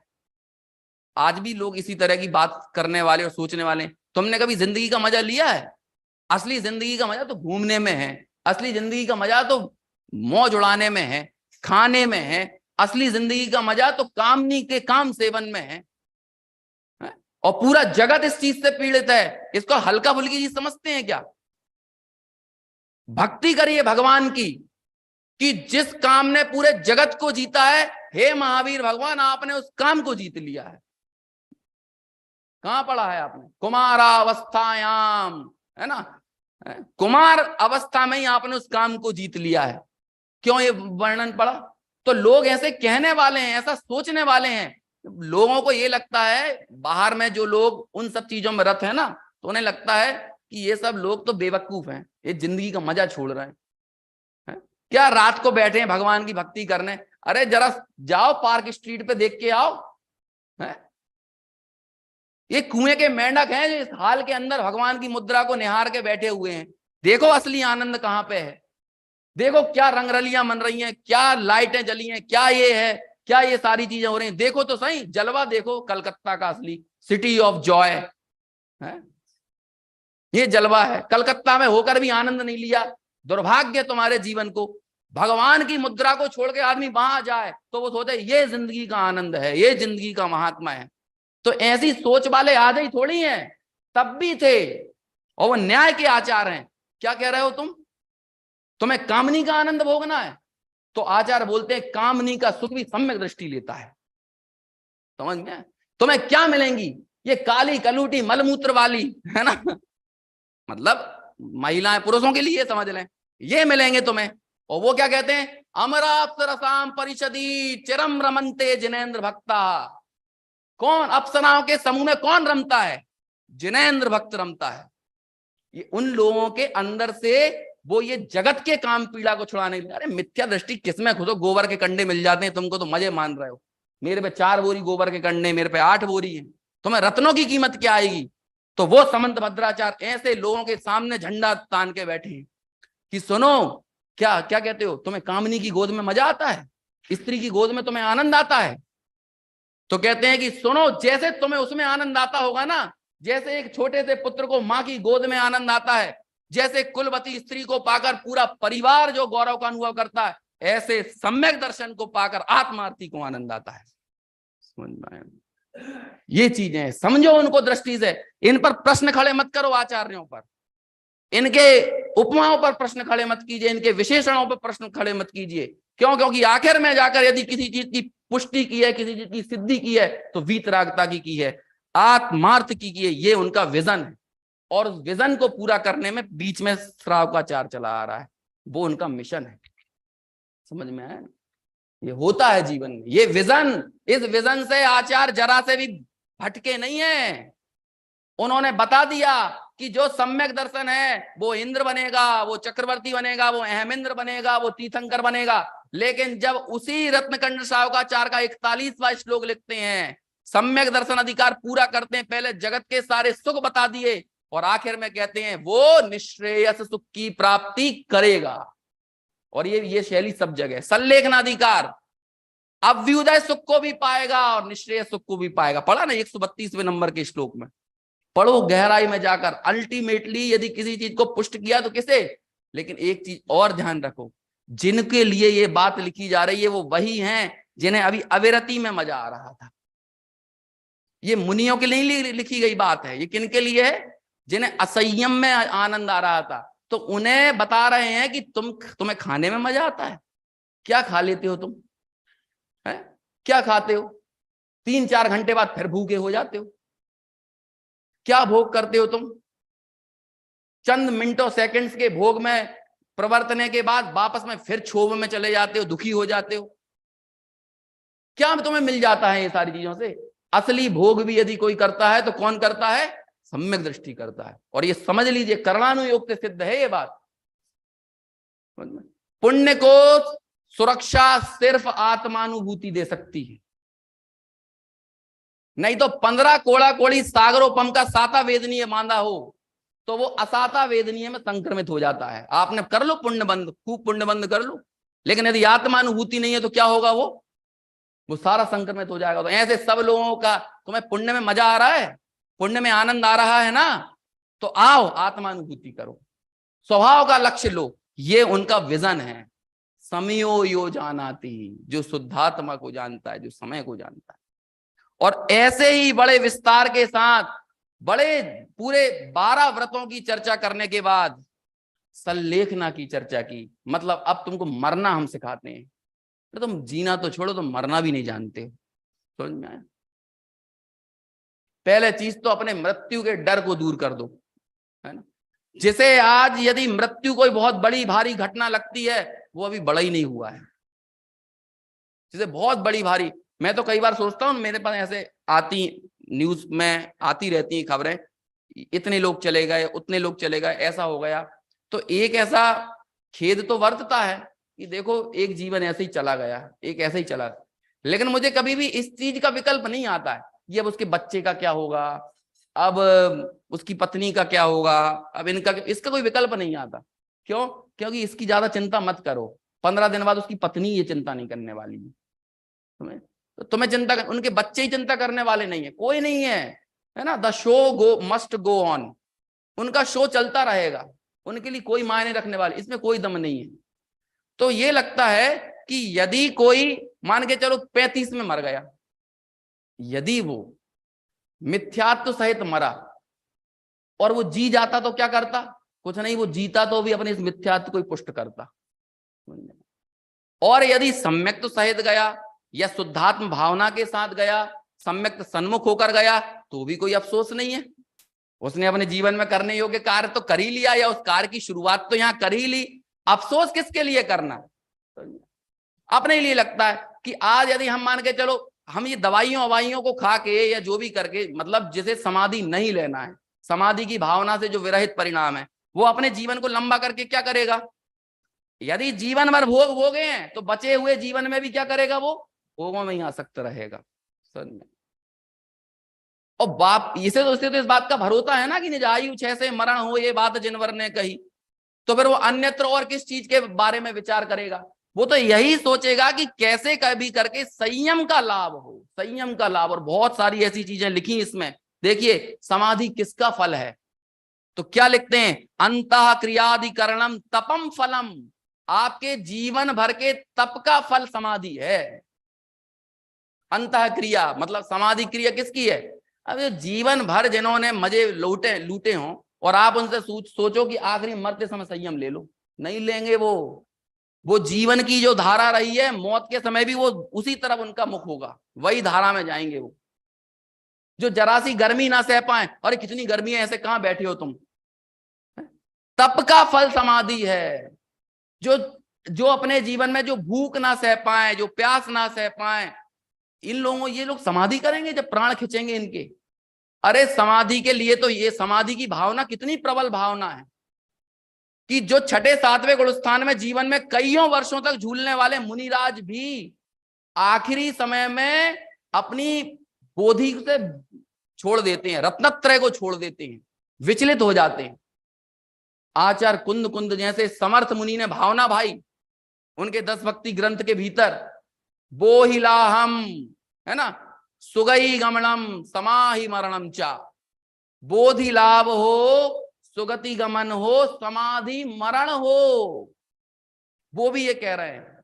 आज भी लोग इसी तरह की बात करने वाले और सोचने वाले हैं, तुमने कभी जिंदगी का मजा लिया है? असली जिंदगी का मजा तो घूमने में है, असली जिंदगी का मजा तो मौज उड़ाने में है, खाने में है, असली जिंदगी का मजा तो कामनी के काम सेवन में है। और पूरा जगत इस चीज से पीड़ित है, इसको हल्का फुल्की चीज समझते हैं क्या? भक्ति करिए भगवान की कि जिस काम ने पूरे जगत को जीता है, हे महावीर भगवान आपने उस काम को जीत लिया है। कहां पढ़ा है आपने? कुमारावस्थायाम, है ना, कुमार अवस्था में ही आपने उस काम को जीत लिया है। क्यों ये वर्णन पढ़ा? तो लोग ऐसे कहने वाले हैं, ऐसा सोचने वाले हैं, लोगों को ये लगता है, बाहर में जो लोग उन सब चीजों में रत है ना, तो उन्हें लगता है कि ये सब लोग तो बेवकूफ हैं, ये जिंदगी का मजा छोड़ रहे हैं। क्या रात को बैठे हैं भगवान की भक्ति करने? अरे जरा जाओ पार्क स्ट्रीट पे देख के आओ, है? ये कुएं के मेंढक हैं जो इस हाल के अंदर भगवान की मुद्रा को निहार के बैठे हुए हैं। देखो असली आनंद कहां पे है, देखो क्या रंगरलियां मन रही हैं, क्या लाइटें जली हैं, क्या ये है, क्या ये सारी चीजें हो रही हैं। देखो तो सही जलवा, देखो कलकत्ता का असली सिटी ऑफ जॉय है, ये जलवा है। कलकत्ता में होकर भी आनंद नहीं लिया, दुर्भाग्य तुम्हारे जीवन को। भगवान की मुद्रा को छोड़ के आदमी वहां जाए तो वो सोचे ये जिंदगी का आनंद है, ये जिंदगी का महात्मा है। तो ऐसी सोच वाले आज ही थोड़ी हैं, तब भी थे, और वो न्याय के आचार हैं। क्या कह रहे हो तुम? तुम्हें कामनी का आनंद भोगना है, तो आचार्य बोलते हैं कामनी का सुख भी सम्यक दृष्टि लेता है। समझ में? तुम्हें क्या मिलेंगी? ये काली कलूटी मलमूत्र वाली, है ना, मतलब महिलाएं पुरुषों के लिए समझ लें, ये मिलेंगे तुम्हें। और वो क्या कहते हैं? अमराप्सरसाम परिषदी चिरम रमनते जिनेन्द्र भक्ता। कौन अप्सराओं के समूह में कौन रमता है? जिनेन्द्र भक्त रमता है। ये उन लोगों के अंदर से वो ये जगत के काम पीड़ा को छुड़ाने के लिए। अरे मिथ्या दृष्टि किसमें खुदो, गोबर के कंडे मिल जाते हैं तुमको तो मजे मान रहे हो। मेरे पे 4 बोरी गोबर के कंडे, मेरे पे 8 बोरी है, तुम्हें रत्नों की कीमत क्या आएगी? तो वो समंत भद्राचार्य ऐसे लोगों के सामने झंडा तान के बैठे हैं कि सुनो, क्या क्या कहते हो? तुम्हें कामनी की गोद में मजा आता है? स्त्री की गोद में तुम्हें आनंद आता है? तो कहते हैं कि सुनो, जैसे तुम्हें उसमें आनंद आता होगा ना, जैसे एक छोटे से पुत्र को मां की गोद में आनंद आता है, जैसे कुलवती स्त्री को पाकर पूरा परिवार जो गौरव का अनुभव करता है, ऐसे सम्यक दर्शन को पाकर आत्मार्थी को आनंद आता है। समझ में? ये चीजें समझो उनको दृष्टि से। इन पर प्रश्न खड़े मत करो आचार्यों पर, इनके उपमाओं पर प्रश्न खड़े मत कीजिए, इनके विशेषणों पर प्रश्न खड़े मत कीजिए। क्यों? क्योंकि आखिर में जाकर यदि किसी चीज की पुष्टि की है, किसी चीज की सिद्धि की है, तो वीतरागता की है, आत्मार्थ की है। ये उनका विजन है, और उस विजन को पूरा करने में बीच में श्राव का चार चला आ रहा है, वो उनका मिशन है। समझ में आया? ये होता है जीवन में, ये विजन, इस विजन से आचार्य जरा से भी भटके नहीं है। उन्होंने बता दिया कि जो सम्यक दर्शन है वो इंद्र बनेगा, वो चक्रवर्ती बनेगा, वो अहमेंद्र बनेगा, वो तीर्थंकर बनेगा। लेकिन जब उसी रत्नकंड सावकाचार्य का 41वां श्लोक लिखते हैं, सम्यक दर्शन अधिकार पूरा करते हैं, पहले जगत के सारे सुख बता दिए और आखिर में कहते हैं वो निश्रेयस सुख की प्राप्ति करेगा। और ये शैली सब जगह, सल्लेखनाधिकार, अभ्युदय सुख को भी पाएगा और निश्रेयस सुख को भी पाएगा। पढ़ा ना 132वें नंबर के श्लोक में, पढ़ो गहराई में जाकर। अल्टीमेटली यदि किसी चीज को पुष्ट किया तो किसे? लेकिन एक चीज और ध्यान रखो, जिनके लिए ये बात लिखी जा रही है वो वही हैं जिन्हें अभी अविरति में मजा आ रहा था। ये मुनियों के लिए लिखी गई बात है। ये किनके लिए है? जिन्हें असंयम में आनंद आ रहा था। तो उन्हें बता रहे हैं कि तुम्हें खाने में मजा आता है? क्या खा लेते हो तुम? है क्या खाते हो? 3-4 घंटे बाद फिर भूखे हो जाते हो। क्या भोग करते हो तुम? चंद मिनटों सेकंड्स के भोग में प्रवर्तने के बाद वापस में फिर क्षोभ में चले जाते हो, दुखी हो जाते हो। क्या तुम्हें मिल जाता है ये सारी चीजों से? असली भोग भी यदि कोई करता है तो कौन करता है? सम्यक दृष्टि करता है। और ये समझ लीजिए, कर्णानुयोग से सिद्ध है ये बात। पुण्य को सुरक्षा सिर्फ आत्मानुभूति दे सकती है, नहीं तो 15 कोड़ा कोड़ी सागरोपम का साता वेदनीय मांदा हो तो वो असाता वेदनीय में संक्रमित हो जाता है। आपने कर लो पुण्य बंद, खूब पुण्य बंद कर लो, लेकिन यदि आत्मानुभूति नहीं है तो क्या होगा? वो सारा संक्रमित हो जाएगा। तो ऐसे सब लोगों का, तुम्हें पुण्य में मजा आ रहा है, पुण्य में आनंद आ रहा है ना, तो आओ आत्मानुभूति करो, स्वभाव का लक्ष्य लो। ये उनका विजन है। समयो यो जानाति, जो शुद्धात्मा को जानता है, जो समय को जानता है। और ऐसे ही बड़े विस्तार के साथ बड़े पूरे 12 व्रतों की चर्चा करने के बाद सल्लेखना की चर्चा की। मतलब अब तुमको मरना हम सिखाते हैं, तो तुम जीना तो छोड़ो, तुम मरना भी नहीं जानते। समझ में आया? पहले चीज तो अपने मृत्यु के डर को दूर कर दो, है ना। जिसे आज यदि मृत्यु कोई बहुत बड़ी भारी घटना लगती है, वो अभी बड़ा ही नहीं हुआ है। जिसे बहुत बड़ी भारी, मैं तो कई बार सोचता हूँ, मेरे पास ऐसे आती न्यूज में आती रहती हैं खबरें, इतने लोग चले गए, उतने लोग चले गए, ऐसा हो गया। तो एक ऐसा खेद तो वर्तता है कि देखो एक जीवन ऐसे ही चला गया, एक ऐसे ही चला। लेकिन मुझे कभी भी इस चीज का विकल्प नहीं आता है, ये अब उसके बच्चे का क्या होगा, अब उसकी पत्नी का क्या होगा, अब इनका, इसका कोई विकल्प नहीं आता। क्यों? क्योंकि इसकी ज्यादा चिंता मत करो, 15 दिन बाद उसकी पत्नी ये चिंता नहीं करने वाली है। तुम्हें चिंता उनके बच्चे ही चिंता करने वाले नहीं है, कोई नहीं है ना। The show go must go on, उनका शो चलता रहेगा, उनके लिए कोई मायने रखने वाले, इसमें कोई दम नहीं है। तो ये लगता है कि यदि कोई मान के चलो 35 में मर गया, यदि वो मिथ्यात्व सहित मरा और वो जी जाता तो क्या करता? कुछ नहीं, वो जीता तो भी अपने इस मिथ्यात्व को ही पुष्ट करता। और यदि सम्यक तो सहित गया या शुद्धात्म भावना के साथ गया, सम्यक सन्मुख होकर गया, तो भी कोई अफसोस नहीं है। उसने अपने जीवन में करने योग्य कार्य तो कर ही लिया, या उस कार्य की शुरुआत तो यहां कर ही ली। अफसोस किसके लिए करना? अपने लिए लगता है कि आज यदि हम मान के चलो, हम ये दवाइयों को खा के या जो भी करके, मतलब जिसे समाधि नहीं लेना है, समाधि की भावना से जो विरहित परिणाम है, वो अपने जीवन को लंबा करके क्या करेगा? यदि जीवन भर भोग भोगे हैं तो बचे हुए जीवन में भी क्या करेगा? वो भोगों में ही आसक्त रहेगा। और बाप इसे तो इस बात का भरोसा है ना कि निज आयु 6 से मरण हो, ये बात जिनवर ने कही। तो फिर वो अन्यत्र और किस चीज के बारे में विचार करेगा? वो तो यही सोचेगा कि कैसे कभी करके संयम का लाभ हो, संयम का लाभ। और बहुत सारी ऐसी चीजें लिखी इसमें। देखिए समाधि किसका फल है, तो क्या लिखते हैं? अंतः क्रियाधिकरणम तपम फलम, आपके जीवन भर के तप का फल समाधि है। अंतः क्रिया मतलब समाधि क्रिया किसकी है? अब जीवन भर जिन्होंने मजे लूटे हों और आप उनसे सोचो कि आखिरी मरते समय संयम ले लो, नहीं लेंगे। वो जीवन की जो धारा रही है, मौत के समय भी वो उसी तरफ उनका मुख होगा, वही धारा में जाएंगे। वो जो जरा सी गर्मी ना सह पाए, अरे कितनी गर्मी है, ऐसे कहां बैठे हो तुम? तप का फल समाधि है। जो अपने जीवन में जो भूख ना सह पाए, जो प्यास ना सह पाए, इन लोगों, ये लोग समाधि करेंगे जब प्राण खिंचेंगे इनके। अरे समाधि के लिए तो ये समाधि की भावना कितनी प्रबल भावना है कि जो 6ठे-7वें गुणस्थान में जीवन में कईयों वर्षों तक झूलने वाले मुनिराज भी आखिरी समय में अपनी बोधि से छोड़ देते हैं, रत्नत्रय को छोड़ देते हैं, विचलित हो जाते हैं। आचार्य कुंद जैसे समर्थ मुनि ने भावना भाई, उनके 10 भक्ति ग्रंथ के भीतर, बोहिलाहम, है ना, सुगई गमनम समाहि मरणम चा, बोधि लाभ हो, सुगति गमन हो, समाधि मरण हो, वो भी ये कह रहे हैं।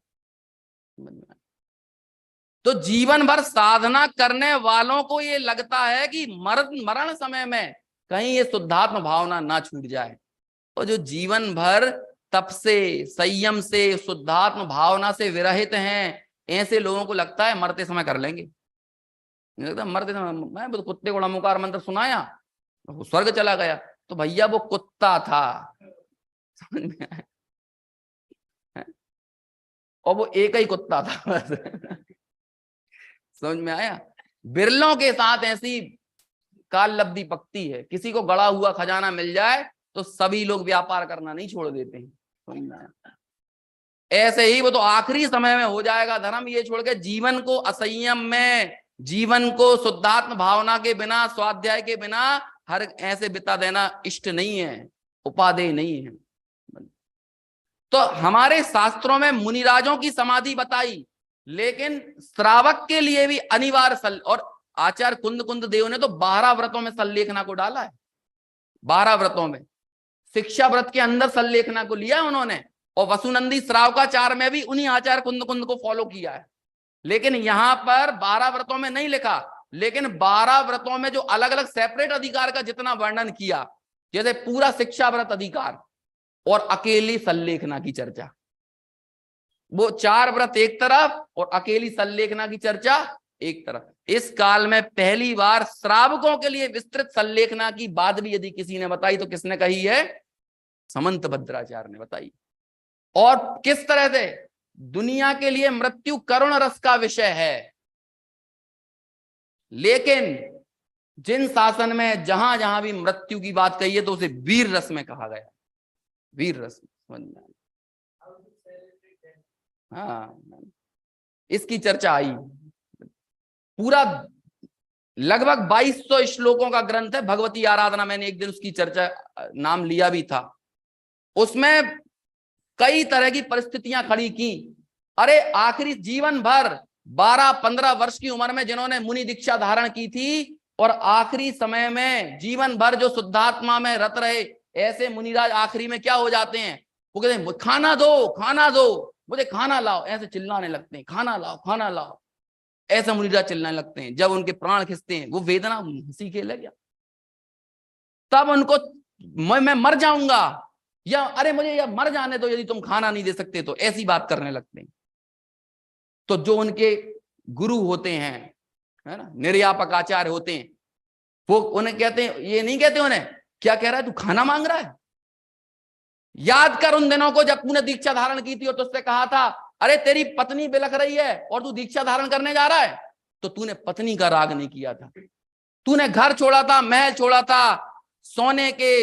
तो जीवन भर साधना करने वालों को ये लगता है कि मरण समय में कहीं ये शुद्धात्म भावना ना छूट जाए। और जो जीवन भर तप से, संयम से, शुद्धात्म भावना से विरहित हैं, ऐसे लोगों को लगता है मरते समय कर लेंगे। एकदम मरते समय मैं तो कुत्ते को नमोकार मंत्र सुनाया, वो स्वर्ग चला गया। तो भैया वो कुत्ता था, समझ में आया? और वो एक ही कुत्ता था बस। समझ में आया? बिरलों के साथ ऐसी काल लब्धि पकती है, किसी को गड़ा हुआ खजाना मिल जाए तो सभी लोग व्यापार करना नहीं छोड़ देते हैं। समझ में आया? ऐसे ही वो तो आखिरी समय में हो जाएगा धर्म ये छोड़ के, जीवन को असंयम में, जीवन को शुद्धात्म भावना के बिना, स्वाध्याय के बिना हर ऐसे बिता देना इष्ट नहीं है, उपादेय नहीं है। तो हमारे शास्त्रों में मुनिराजों की समाधि बताई, लेकिन श्रावक के लिए भी अनिवार्य और आचार्य कुंद कुंद देव ने तो 12 व्रतों में सल्लेखना को डाला है। 12 व्रतों में, शिक्षा व्रत के अंदर सल्लेखना को लिया उन्होंने, और वसुनंदी श्रावकाचार में भी उन्हीं आचार्य कुंद कुंद को फॉलो किया है। लेकिन यहां पर 12 व्रतों में नहीं लिखा, लेकिन 12 व्रतों में जो अलग अलग सेपरेट अधिकार का जितना वर्णन किया, जैसे पूरा शिक्षा व्रत अधिकार और अकेली सल्लेखना की चर्चा, वो 4 व्रत एक तरफ और अकेली सल्लेखना की चर्चा एक तरफ। इस काल में पहली बार श्रावकों के लिए विस्तृत सल्लेखना की बात भी यदि किसी ने बताई तो किसने कही है? समंत भद्राचार्य ने बताई। और किस तरह से? दुनिया के लिए मृत्यु करुण रस का विषय है, लेकिन जिन शासन में जहां जहां भी मृत्यु की बात कही है तो उसे वीर रस में कहा गया, वीर रस में। हाँ, इसकी चर्चा आई। पूरा लगभग 2200 श्लोकों का ग्रंथ है भगवती आराधना, मैंने एक दिन उसकी चर्चा नाम लिया भी था। उसमें कई तरह की परिस्थितियां खड़ी की। अरे आखिरी जीवन भर 12-15 वर्ष की उम्र में जिन्होंने मुनि दीक्षा धारण की थी और आखिरी समय में जीवन भर जो शुद्धात्मा में रत रहे, ऐसे मुनिराज आखिरी में क्या हो जाते हैं? वो कहते हैं खाना दो, खाना दो, मुझे खाना लाओ, ऐसे चिल्लाने लगते हैं, खाना लाओ, खाना लाओ, ऐसे मुनिराज चिल्लाने लगते हैं। जब उनके प्राण खिंचते हैं, वो वेदना हंसी खेल गया, तब उनको मैं मर जाऊंगा, या अरे मुझे या मर जाने दो यदि तुम खाना नहीं दे सकते तो, ऐसी बात करने लगते हैं। तो जो उनके गुरु होते हैं, है ना, निर्यापक आचार्य होते हैं, वो उन्हें कहते हैं, ये नहीं कहते उन्हें क्या कह रहा है, तू खाना मांग रहा है? याद कर उन दिनों को जब तूने दीक्षा धारण की थी और तुझसे कहा था अरे तेरी पत्नी बिलख रही है और तू दीक्षा धारण करने जा रहा है, तो तूने पत्नी का राग नहीं किया था, तूने घर छोड़ा था, महल छोड़ा था, सोने के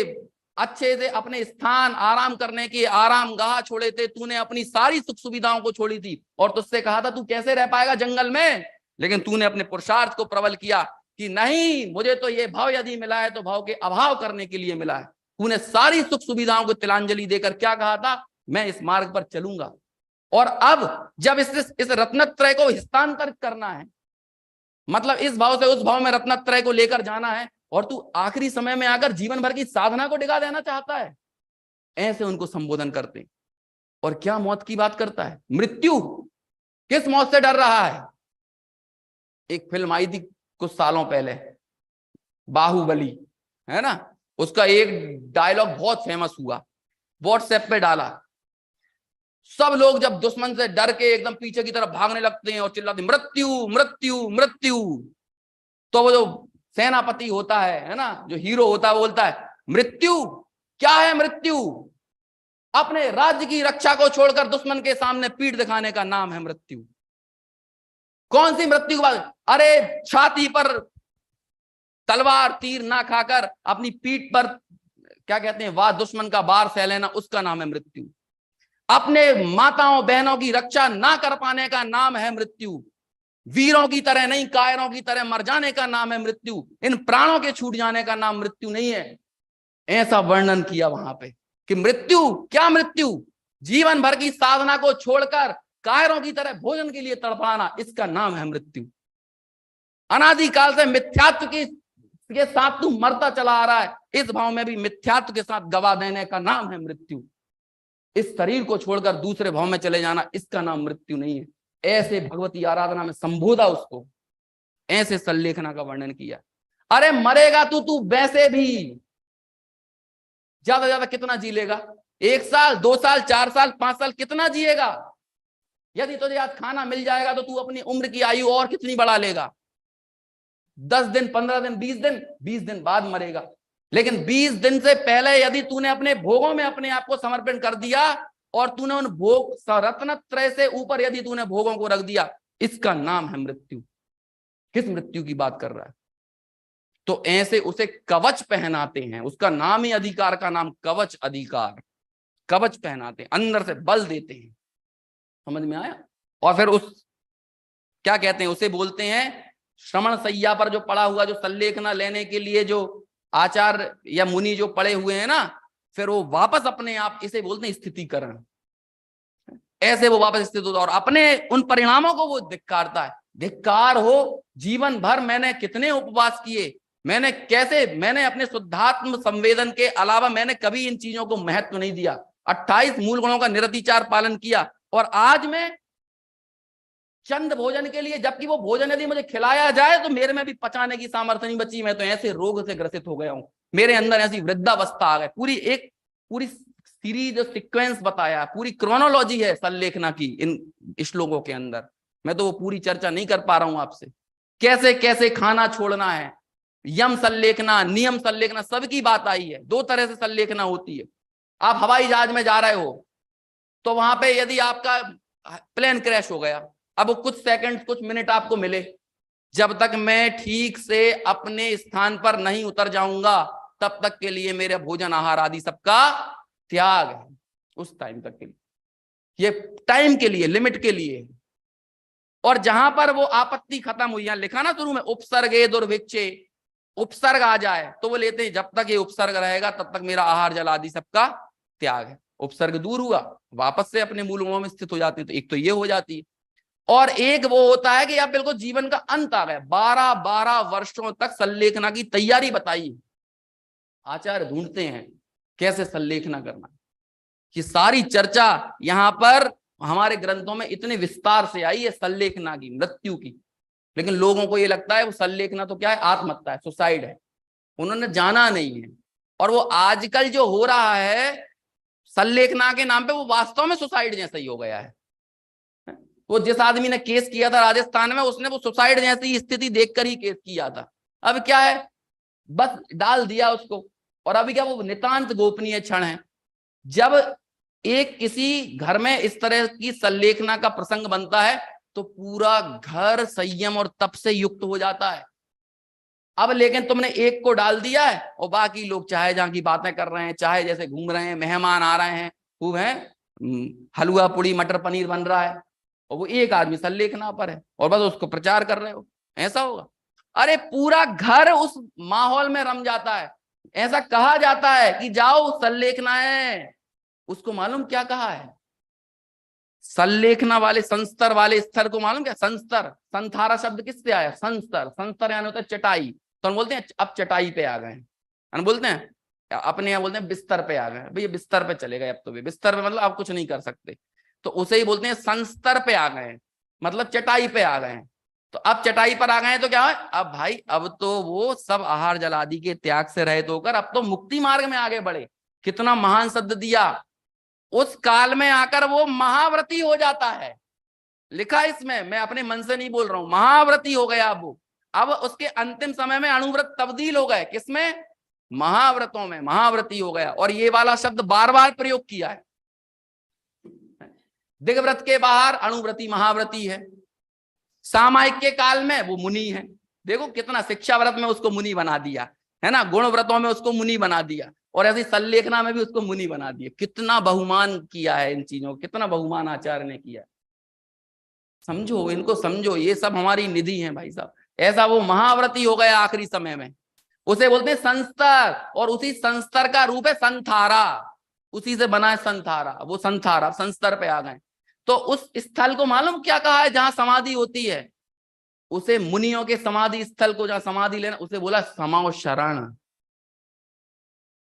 अच्छे से अपने स्थान आराम करने के आराम गाह छोड़े थे, तूने अपनी सारी सुख सुविधाओं को छोड़ी थी और तुझसे कहा था तू कैसे रह पाएगा जंगल में, लेकिन तूने अपने पुरुषार्थ को प्रबल किया कि नहीं, मुझे तो ये भाव यदि मिला है तो भाव के अभाव करने के लिए मिला है। तूने सारी सुख सुविधाओं को तिलांजलि देकर क्या कहा था? मैं इस मार्ग पर चलूंगा। और अब जब इस रत्नत्रय को हस्तांतरित करना है, मतलब इस भाव से उस भाव में रत्नत्रय को लेकर जाना है, और तू आखिरी समय में आकर जीवन भर की साधना को डिगा देना चाहता है, ऐसे उनको संबोधन करते हैं। और क्या मौत की बात करता है? मृत्यु। किस मौत से डर रहा है? एक फिल्म आई थी कुछ सालों पहले, बाहुबली, है ना, उसका एक डायलॉग बहुत फेमस हुआ, व्हाट्सएप पे डाला, सब लोग जब दुश्मन से डर के एकदम पीछे की तरफ भागने लगते हैं और चिल्लाते मृत्यु मृत्यु मृत्यु, तो वो जो सेनापति होता है ना, जो हीरो होता है, वो बोलता है मृत्यु क्या है? मृत्यु अपने राज्य की रक्षा को छोड़कर दुश्मन के सामने पीठ दिखाने का नाम है मृत्यु। कौन सी मृत्यु की बात? अरे छाती पर तलवार तीर ना खाकर अपनी पीठ पर क्या कहते हैं, वाह, दुश्मन का बार सह लेना, उसका नाम है मृत्यु। अपने माताओं बहनों की रक्षा ना कर पाने का नाम है मृत्यु। वीरों की तरह नहीं, कायरों की तरह मर जाने का नाम है मृत्यु। इन प्राणों के छूट जाने का नाम मृत्यु नहीं है। ऐसा वर्णन किया वहां पे कि मृत्यु क्या? मृत्यु जीवन भर की साधना को छोड़कर कायरों की तरह भोजन के लिए तड़पाना, इसका नाम है मृत्यु। अनादिकाल से मिथ्यात्व के साथ तू मरता चला आ रहा है, इस भाव में भी मिथ्यात्व के साथ गवा देने का नाम है मृत्यु। इस शरीर को छोड़कर दूसरे भाव में चले जाना, इसका नाम मृत्यु नहीं है। ऐसे भगवती आराधना में संबोधा उसको, ऐसे सल्लेखना का वर्णन किया। अरे मरेगा तू वैसे भी ज्यादा ज्यादा कितना जी लेगा? 1 साल, 2 साल, 4 साल, 5 साल, कितना जिएगा? यदि तुझे आज खाना मिल जाएगा तो तू अपनी उम्र की आयु और कितनी बढ़ा लेगा? 10 दिन, 15 दिन, 20 दिन, 20 दिन बाद मरेगा। लेकिन 20 दिन से पहले यदि तूने अपने भोगों में अपने आप को समर्पण कर दिया और तूने उन भोग रत्नत्रय से ऊपर यदि तूने भोगों को रख दिया, इसका नाम है मृत्यु। किस मृत्यु की बात कर रहा है? तो ऐसे उसे कवच पहनाते हैं, उसका नाम ही अधिकार का नाम कवच अधिकार, कवच पहनाते हैं, अंदर से बल देते हैं। समझ में आया? और फिर उस क्या कहते हैं, उसे बोलते हैं श्रवण सैया पर जो पड़ा हुआ, जो सल्लेखना लेने के लिए जो आचार्य या मुनि जो पड़े हुए हैं ना, फिर वो वापस अपने आप, इसे बोलते हैं स्थितिकरण। ऐसे वो वापस स्थित होता है और अपने उन परिणामों को वो धिक्कारता है। धिक्कार हो, जीवन भर मैंने कितने उपवास किए, मैंने कैसे, मैंने अपने शुद्धात्म संवेदन के अलावा मैंने कभी इन चीजों को महत्व नहीं दिया, 28 मूल गुणों का निरतिचार पालन किया, और आज मैं चंद भोजन के लिए, जबकि वो भोजन यदि मुझे खिलाया जाए तो मेरे में भी पचाने की सामर्थ्य नहीं बची, मैं तो ऐसे रोग से ग्रसित हो गया हूं, मेरे अंदर ऐसी वृद्धावस्था आ गई। पूरी सीरीज सीक्वेंस बताया, पूरी क्रोनोलॉजी है सल्लेखना की इन श्लोकों के अंदर। मैं तो वो पूरी चर्चा नहीं कर पा रहा हूं आपसे। कैसे कैसे खाना छोड़ना है, यम सल्लेखना, नियम सल्लेखना, सबकी बात आई है। 2 तरह से सल्लेखना होती है। आप हवाई जहाज में जा रहे हो तो वहां पे यदि आपका प्लेन क्रैश हो गया, अब कुछ सेकंड, कुछ मिनट आपको मिले, जब तक मैं ठीक से अपने स्थान पर नहीं उतर जाऊंगा तब तक के लिए मेरे भोजन आहार आदि सबका त्याग है। उस टाइम तक के लिए, ये टाइम के लिए, लिमिट के लिए। और जहां पर वो आपत्ति खत्म हुई, यहां लिखा ना शुरू में, उपसर्गे दुर्भिक्षे, उपसर्ग आ जाए तो वो लेते हैं जब तक ये उपसर्ग रहेगा तब तक मेरा आहार जल आदि सबका त्याग है। उपसर्ग दूर हुआ, वापस से अपने मूल गुणों में स्थित हो जाती है। तो एक तो ये हो जाती है, और एक वो होता है कि अब बिल्कुल जीवन का अंत आ गया, 12 वर्षों तक सल्लेखना की तैयारी बताई। आचार्य ढूंढते हैं कैसे सल्लेखना करना, कि सारी चर्चा यहां पर हमारे ग्रंथों में इतने विस्तार से आई है सल्लेखना की, मृत्यु की। लेकिन लोगों को ये लगता है वो सल्लेखना तो क्या है, आत्महत्या है, सुसाइड है, उन्होंने जाना नहीं है। और वो आजकल जो हो रहा है सल्लेखना के नाम पे, वो वास्तव में सुसाइड जैसा ही हो गया है। वो जिस आदमी ने केस किया था राजस्थान में, उसने वो सुसाइड जैसी स्थिति देखकर ही केस किया था। अब क्या है, बस डाल दिया उसको। और अभी क्या, वो नितांत गोपनीय क्षण है। जब एक किसी घर में इस तरह की सल्लेखना का प्रसंग बनता है तो पूरा घर संयम और तप से युक्त हो जाता है। अब लेकिन तुमने एक को डाल दिया है और बाकी लोग चाहे जहां की बातें कर रहे हैं, चाहे जैसे घूम रहे हैं, मेहमान आ रहे हैं, खूब है, हलवा पूड़ी मटर पनीर बन रहा है, और वो एक आदमी सल्लेखना पर है और बस उसको प्रचार कर रहे हो। ऐसा होगा? अरे पूरा घर उस माहौल में रम जाता है। ऐसा कहा जाता है कि जाओ सल्लेखना है, उसको मालूम क्या कहा है? सल्लेखना वाले संस्तर वाले स्तर को मालूम क्या? संस्तर, संथारा शब्द किससे आया? संस्तर, संस्तर यानी होता है चटाई। तो हम बोलते हैं अब चटाई पे आ गए, हम बोलते हैं, अपने यहाँ बोलते हैं बिस्तर पे आ गए, भैया बिस्तर पे चले गए अब तो, भी बिस्तर पे मतलब आप कुछ नहीं कर सकते, तो उसे ही बोलते हैं संस्तर पे आ गए, मतलब चटाई पे आ गए। तो अब चटाई पर आ गए तो क्या है, अब भाई अब तो वो सब आहार जल आदि के त्याग से रहित होकर अब तो मुक्ति मार्ग में आगे बढ़े। कितना महान शब्द दिया। उस काल में आकर वो महाव्रती हो जाता है, लिखा इसमें, मैं अपने मन से नहीं बोल रहा हूं, महाव्रती हो गया वो। अब उसके अंतिम समय में अणुव्रत तब्दील हो गए, किसमें? महाव्रतों में, महाव्रती हो गया। और ये वाला शब्द बार बार प्रयोग किया है। दिग्व्रत के बाहर अणुव्रती महाव्रती है, सामायिक के काल में वो मुनि है। देखो कितना, शिक्षा व्रत में उसको मुनि बना दिया है ना, गुण व्रतों में उसको मुनि बना दिया, और ऐसी सल्लेखना में भी उसको मुनि बना दिया। कितना बहुमान किया है इन चीजों, कितना बहुमान आचार्य ने किया। समझो इनको, समझो, ये सब हमारी निधि है भाई साहब। ऐसा वो महाव्रती हो गया आखिरी समय में, उसे बोलते हैं संस्तर, और उसी संस्तर का रूप है संथारा, उसी से बना है संथारा। वो संथारा संस्तर पे आ गए। तो उस स्थल को मालूम क्या कहा है जहां समाधि होती है? उसे मुनियों के समाधि स्थल को, जहां समाधि लेना, उसे बोला समाव शरण।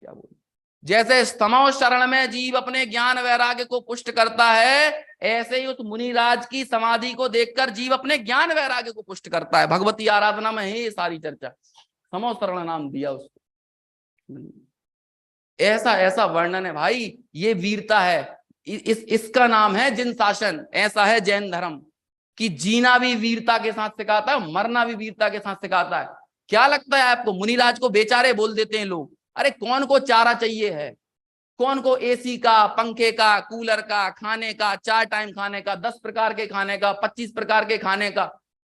क्या बोल, जैसे समाव शरण में जीव अपने ज्ञान वैराग्य को पुष्ट करता है, ऐसे ही उस मुनिराज की समाधि को देखकर जीव अपने ज्ञान वैराग्य को पुष्ट करता है। भगवती आराधना में है ये सारी चर्चा, समाव शरण नाम दिया उसको। ऐसा ऐसा वर्णन है भाई, ये वीरता है। इसका नाम है जिन शासन, ऐसा है जैन धर्म। कि जीना भी वीरता के साथ सिखाता है, मरना भी वीरता के साथ सिखाता है। क्या लगता है आपको, मुनिराज को बेचारे बोल देते हैं लोग? अरे कौन को चारा चाहिए है, कौन को एसी का, पंखे का, कूलर का, खाने का, 4 टाइम खाने का, 10 प्रकार के खाने का, 25 प्रकार के खाने का,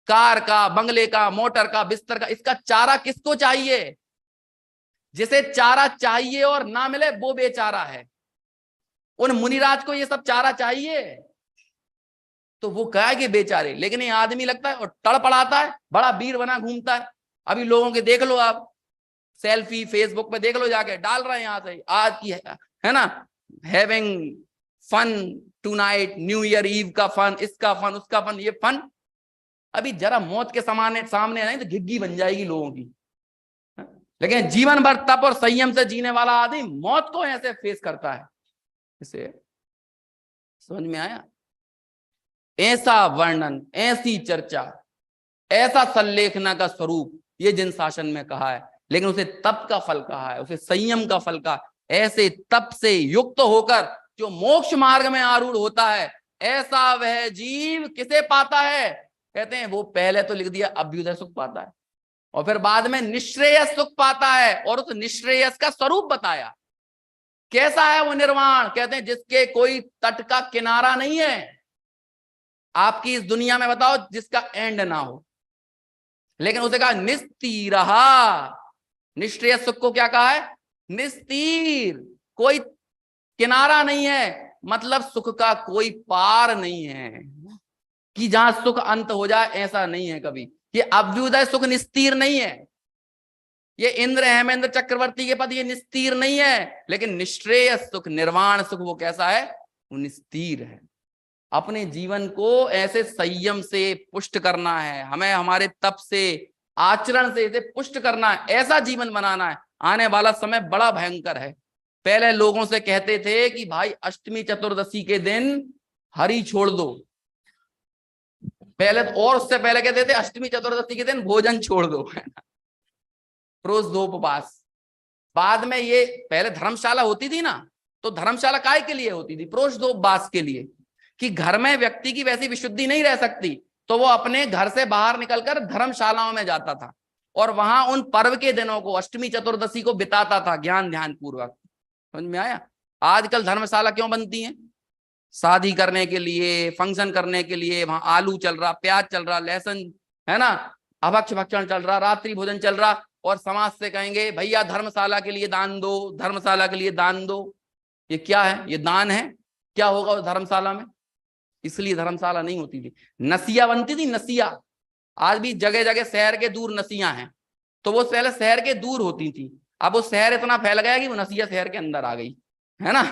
कार का, बंगले का, मोटर का, बिस्तर का, इसका चारा किसको चाहिए? जिसे चारा चाहिए और ना मिले वो बेचारा है। उन मुनिराज को ये सब चारा चाहिए तो वो कहेंगे बेचारे। लेकिन ये आदमी लगता है और तड़पड़ाता है, बड़ा वीर बना घूमता है। अभी लोगों के देख लो आप, सेल्फी फेसबुक पे देख लो, जाके डाल रहे हैं यहाँ से आज की है ना, having fun tonight, new year eve का फन, इसका फन, उसका फन, ये फन। अभी जरा मौत के सामने नहीं तो घिग्गी बन जाएगी लोगों की। लेकिन जीवन भर तप और संयम से जीने वाला आदमी मौत को ऐसे फेस करता है। इसे समझ में आया? ऐसा वर्णन, ऐसी चर्चा, ऐसा संलेखना का स्वरूप ये जिन शासन में कहा है, लेकिन उसे तप का फल कहा है, उसे संयम का फल कहा। ऐसे तप से युक्त होकर जो मोक्ष मार्ग में आरूढ़ होता है, ऐसा वह जीव किसे पाता है? कहते हैं वो पहले तो लिख दिया अभ्युदय सुख पाता है, और फिर बाद में निश्रेयस सुख पाता है, और उस निश्रेयस का स्वरूप बताया। कैसा है वो निर्वाण? कहते हैं जिसके कोई तट का किनारा नहीं है। आपकी इस दुनिया में बताओ जिसका एंड ना हो, लेकिन उसे कहा निस्तीरहा। निष्क्रिय सुख को क्या कहा है? निस्तीर, कोई किनारा नहीं है, मतलब सुख का कोई पार नहीं है कि जहां सुख अंत हो जाए, ऐसा नहीं है कभी। ये अभ्युदय सुख निस्तीर नहीं है, ये इंद्र हेमेंद्र चक्रवर्ती के पद ये निस्तीर नहीं है। लेकिन निश्रेय सुख, निर्वाण सुख, वो कैसा है? वो निस्तीर है। अपने जीवन को ऐसे संयम से पुष्ट करना है हमें, हमारे तप से, आचरण से इसे पुष्ट करना है, ऐसा जीवन बनाना है। आने वाला समय बड़ा भयंकर है। पहले लोगों से कहते थे कि भाई अष्टमी चतुर्दशी के दिन हरि छोड़ दो, पहले तो, और उससे पहले कहते थे अष्टमी चतुर्दशी के दिन भोजन छोड़ दो, है ना, प्रोषधोपवास। बाद में ये पहले धर्मशाला होती थी ना, तो धर्मशाला काय के लिए होती थी? प्रोषधोपवास के लिए, कि घर में व्यक्ति की वैसी विशुद्धि नहीं रह सकती, तो वो अपने घर से बाहर निकलकर धर्मशालाओं में जाता था और वहां उन पर्व के दिनों को, अष्टमी चतुर्दशी को बिताता था ज्ञान ध्यान पूर्वक। समझ में आया? आजकल धर्मशाला क्यों बनती है? शादी करने के लिए, फंक्शन करने के लिए। वहां आलू चल रहा, प्याज चल रहा, लहसुन, है ना, अभक्ष भक्षण चल रहा, रात्रि भोजन चल रहा, और समाज से कहेंगे भैया धर्मशाला के लिए दान दो, धर्मशाला के लिए दान दो। ये क्या है? ये दान है? क्या होगा उस धर्मशाला में? इसलिए धर्मशाला नहीं होती थी, नसिया बनती थी, नसिया। आज भी जगह जगह शहर के दूर नसिया हैं, तो वो पहले शहर के दूर होती थी, अब वो शहर इतना फैल गया कि वो नसिया शहर के अंदर आ गई, है ना,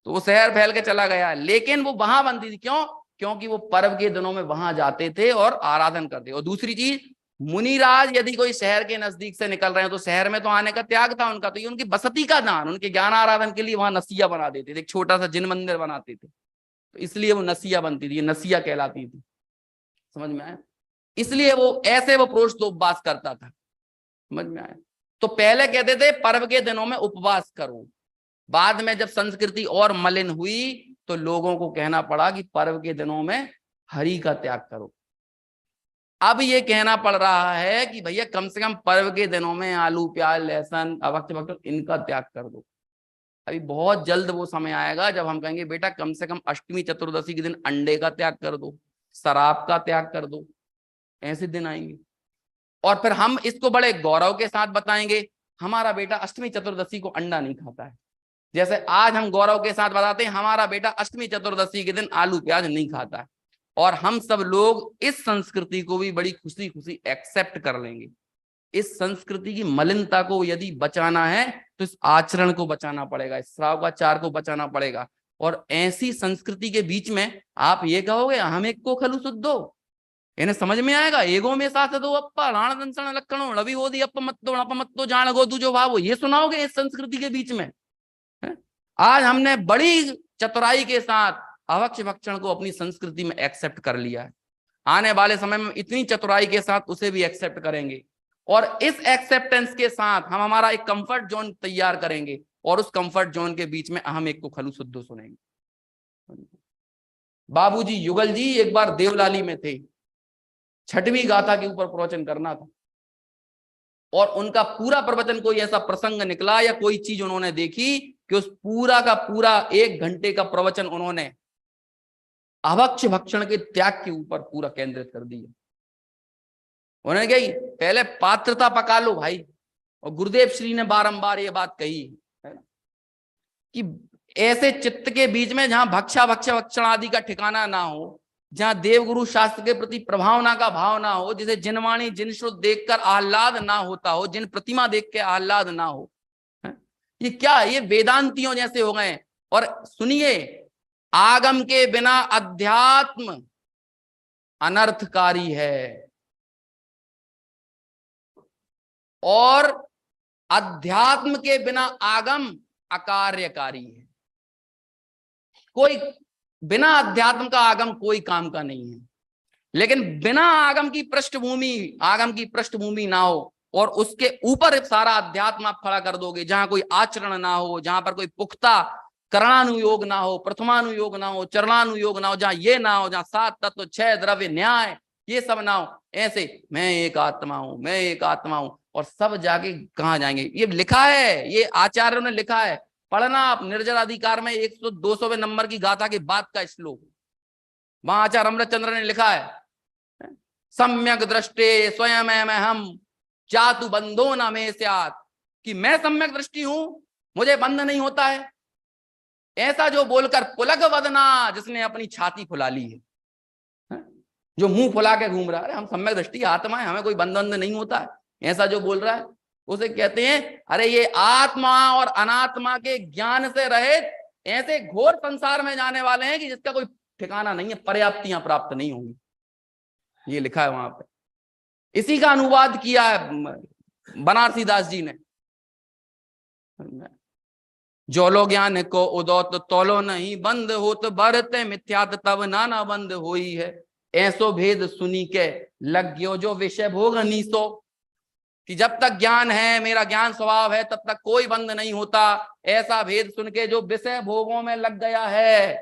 तो वो शहर फैल के चला गया। लेकिन वो वहां बनती थी, क्यों? क्योंकि वो पर्व के दिनों में वहां जाते थे और आराधन करते। और दूसरी चीज, मुनिराज यदि कोई शहर के नजदीक से निकल रहे हैं तो शहर में तो आने का त्याग था उनका, तो ये उनकी बसती का दान, उनके ज्ञान आराधन के लिए वहां नसिया बना देते थे, एक छोटा सा जिन मंदिर बनाते थे, तो इसलिए वो नसिया बनती थी, नसिया कहलाती थी। समझ में आया? इसलिए वो ऐसे वो प्रोषधोपवास करता था। समझ में आया? तो पहले कहते थे पर्व के दिनों में उपवास करो, बाद में जब संस्कृति और मलिन हुई तो लोगों को कहना पड़ा कि पर्व के दिनों में हरि का त्याग करो। अब ये कहना पड़ रहा है कि भैया कम से कम पर्व के दिनों में आलू प्याज लहसुन अभक्त भक्त इनका त्याग कर दो। अभी बहुत जल्द वो समय आएगा जब हम कहेंगे बेटा कम से कम अष्टमी चतुर्दशी के दिन अंडे का त्याग कर दो, शराब का त्याग कर दो। ऐसे दिन आएंगे और फिर हम इसको बड़े गौरव के साथ बताएंगे, हमारा बेटा अष्टमी चतुर्दशी को अंडा नहीं खाता है। जैसे आज हम गौरव के साथ बताते हैं हमारा बेटा अष्टमी चतुर्दशी के दिन आलू प्याज नहीं खाता है, और हम सब लोग इस संस्कृति को भी बड़ी खुशी खुशी एक्सेप्ट कर लेंगे। इस संस्कृति की मलिनता को यदि बचाना है तो इस आचरण को बचाना पड़ेगा, इस श्रावकाचार को बचाना पड़ेगा। और ऐसी संस्कृति के बीच में आप ये कहोगे हम एक को खलु शुद्धो, इन्हें समझ में आएगा? एगो में साथ दो अप्पा राण दंसण लक्षणों रवि होदी अप मत दो अप मत दो जान गो तू जो भावो, ये सुनाओगे इस संस्कृति के बीच में? आज हमने बड़ी चतुराई के साथ अभक्ष भक्षण को अपनी संस्कृति में एक्सेप्ट कर लिया है, आने वाले समय में इतनी चतुराई के साथ उसे भी एक्सेप्ट करेंगे, और इस एक्सेप्टेंस के साथ हम हमारा एक कंफर्ट जोन तैयार करेंगे, और उस कंफर्ट जोन के बीच में हम एक को खलु शुद्धो सुनेंगे। बाबूजी युगल जी एक बार देवलाली में थे, छठवीं गाथा के ऊपर प्रवचन करना था, और उनका पूरा प्रवचन कोई ऐसा प्रसंग निकला या कोई चीज उन्होंने देखी कि उस पूरा का पूरा 1 घंटे का प्रवचन उन्होंने अभक्ष भक्षण के त्याग के ऊपर पूरा केंद्रित कर दिया। उन्होंने कही पहले पात्रता पका लो भाई, और गुरुदेव श्री ने बारंबार ये बात कही है कि ऐसे चित्त के बीच में जहां भक्षण आदि का ठिकाना ना हो, जहां देवगुरु शास्त्र के प्रति प्रभावना का भाव ना हो, जिसे जिनवाणी जिन श्रुत देखकर आह्लाद ना होता हो, जिन प्रतिमा देख के आह्लाद ना हो, ये क्या, ये वेदांतियों जैसे हो गए। और सुनिए, आगम के बिना अध्यात्म अनर्थकारी है और अध्यात्म के बिना आगम अकार्यकारी है। कोई बिना अध्यात्म का आगम कोई काम का नहीं है, लेकिन बिना आगम की पृष्ठभूमि ना हो और उसके ऊपर सारा अध्यात्म आप खड़ा कर दोगे, जहां कोई आचरण ना हो, जहां पर कोई पुख्ता करणानुयोग ना हो, प्रथमानुयोग ना हो, चरणानुयोग ना हो, जहां ये ना हो, जहां 7 तत्व 6 द्रव्य न्याय ये सब ना हो, ऐसे मैं एक आत्मा हूं, मैं एक आत्मा हूं, और सब जाके कहां जाएंगे। ये लिखा है, ये आचार्यों ने लिखा है, पढ़ना आप निर्जर अधिकार में 100-200वें नंबर की गाथा के बाद का श्लोक, वहां आचार्य अमृतचंद्र ने लिखा है, सम्यक दृष्टे स्वयं हम जातु बंधो न में स्यात्, कि मैं सम्यक दृष्टि हूं, मुझे बंध नहीं होता है। ऐसा जो बोलकर पुलक वदना, जिसने अपनी छाती फुला ली है, जो मुंह फुला के घूम रहा है, हम सम्यक दृष्टि आत्मा है, हमें कोई बंध नहीं होता है, ऐसा जो बोल रहा है, उसे कहते हैं अरे ये आत्मा और अनात्मा के ज्ञान से रहित ऐसे घोर संसार में जाने वाले हैं कि जिसका कोई ठिकाना नहीं है, पर्याप्तियां प्राप्त नहीं होंगी। ये लिखा है वहां पे, इसी का अनुवाद किया है बनारसी दास जी ने। जोलो ज्ञान को उदौत तोलो नहीं, बंद होत भरते मिथ्यात तब नाना बंद होई है, ऐसो भेद सुनी के लग गयो जो विषय भोग नीसो, कि जब तक ज्ञान है, मेरा ज्ञान स्वभाव है, तब तक कोई बंध नहीं होता, ऐसा भेद सुन के जो विषय भोगों में लग गया है,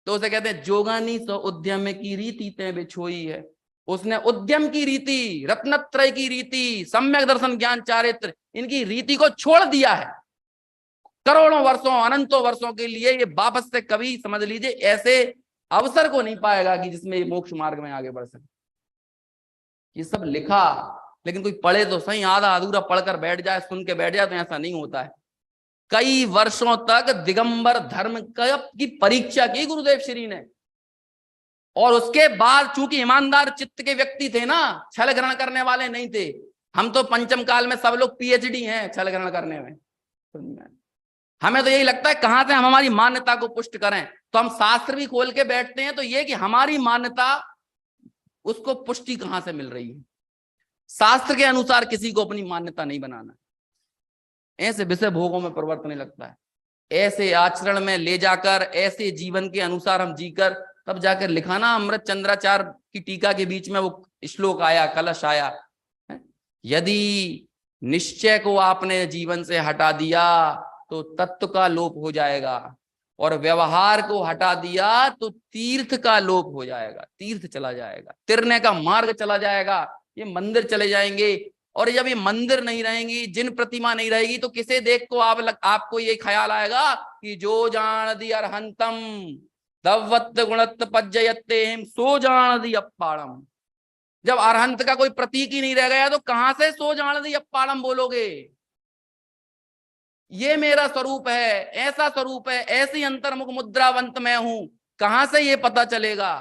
तो उसे कहते हैं जोगानी सो उद्यम की रीति ते बिछोई है। उसने उद्यम की रीति, रत्नत्रय की रीति, सम्यक दर्शन ज्ञान चारित्र, इनकी रीति को छोड़ दिया है। करोड़ों वर्षों, अनंतों वर्षों के लिए ये वापस से कभी समझ लीजिए ऐसे अवसर को नहीं पाएगा कि जिसमें मोक्ष मार्ग में आगे बढ़ सके। ये सब लिखा, लेकिन कोई पढ़े तो सही, आधा अधूरा पढ़कर बैठ जाए, सुन के बैठ जाए, तो ऐसा नहीं होता है। कई वर्षों तक दिगंबर धर्म की परीक्षा की गुरुदेव श्री ने, और उसके बाद चूंकि ईमानदार चित्त के व्यक्ति थे ना, छल ग्रहण करने वाले नहीं थे। हम तो पंचम काल में सब लोग पीएचडी हैं छल ग्रहण करने में। हमें तो यही लगता है कहां से हम हमारी मान्यता को पुष्ट करें, तो हम शास्त्र भी खोल के बैठते हैं, तो ये कि हमारी मान्यता उसको पुष्टि कहां से मिल रही है। शास्त्र के अनुसार किसी को अपनी मान्यता नहीं बनाना, ऐसे विषय भोगों में प्रवर्तने लगता है, ऐसे आचरण में ले जाकर, ऐसे जीवन के अनुसार हम जीकर, तब जाकर लिखा ना अमृत चंद्राचार्य की टीका के बीच में वो श्लोक आया, कलश आया, यदि निश्चय को आपने जीवन से हटा दिया तो तत्व का लोप हो जाएगा, और व्यवहार को हटा दिया तो तीर्थ का लोप हो जाएगा, तीर्थ चला जाएगा, तिरने का मार्ग चला जाएगा, ये मंदिर चले जाएंगे। और जब ये मंदिर नहीं रहेंगी, जिन प्रतिमा नहीं रहेगी, तो किसे देख को आपको ये ख्याल आएगा कि जो जान दी अरहंतम दवत्त गुणत्त पज्जयत्ते हिम सो जान दी अप्पाड़म। जब अरहंत का कोई प्रतीक ही नहीं रह गया, तो कहां से सो जान दी अप्पाड़म बोलोगे। ये मेरा स्वरूप है, ऐसा स्वरूप है, ऐसी अंतर्मुख मुद्रावंत मैं हूं, कहां से ये पता चलेगा।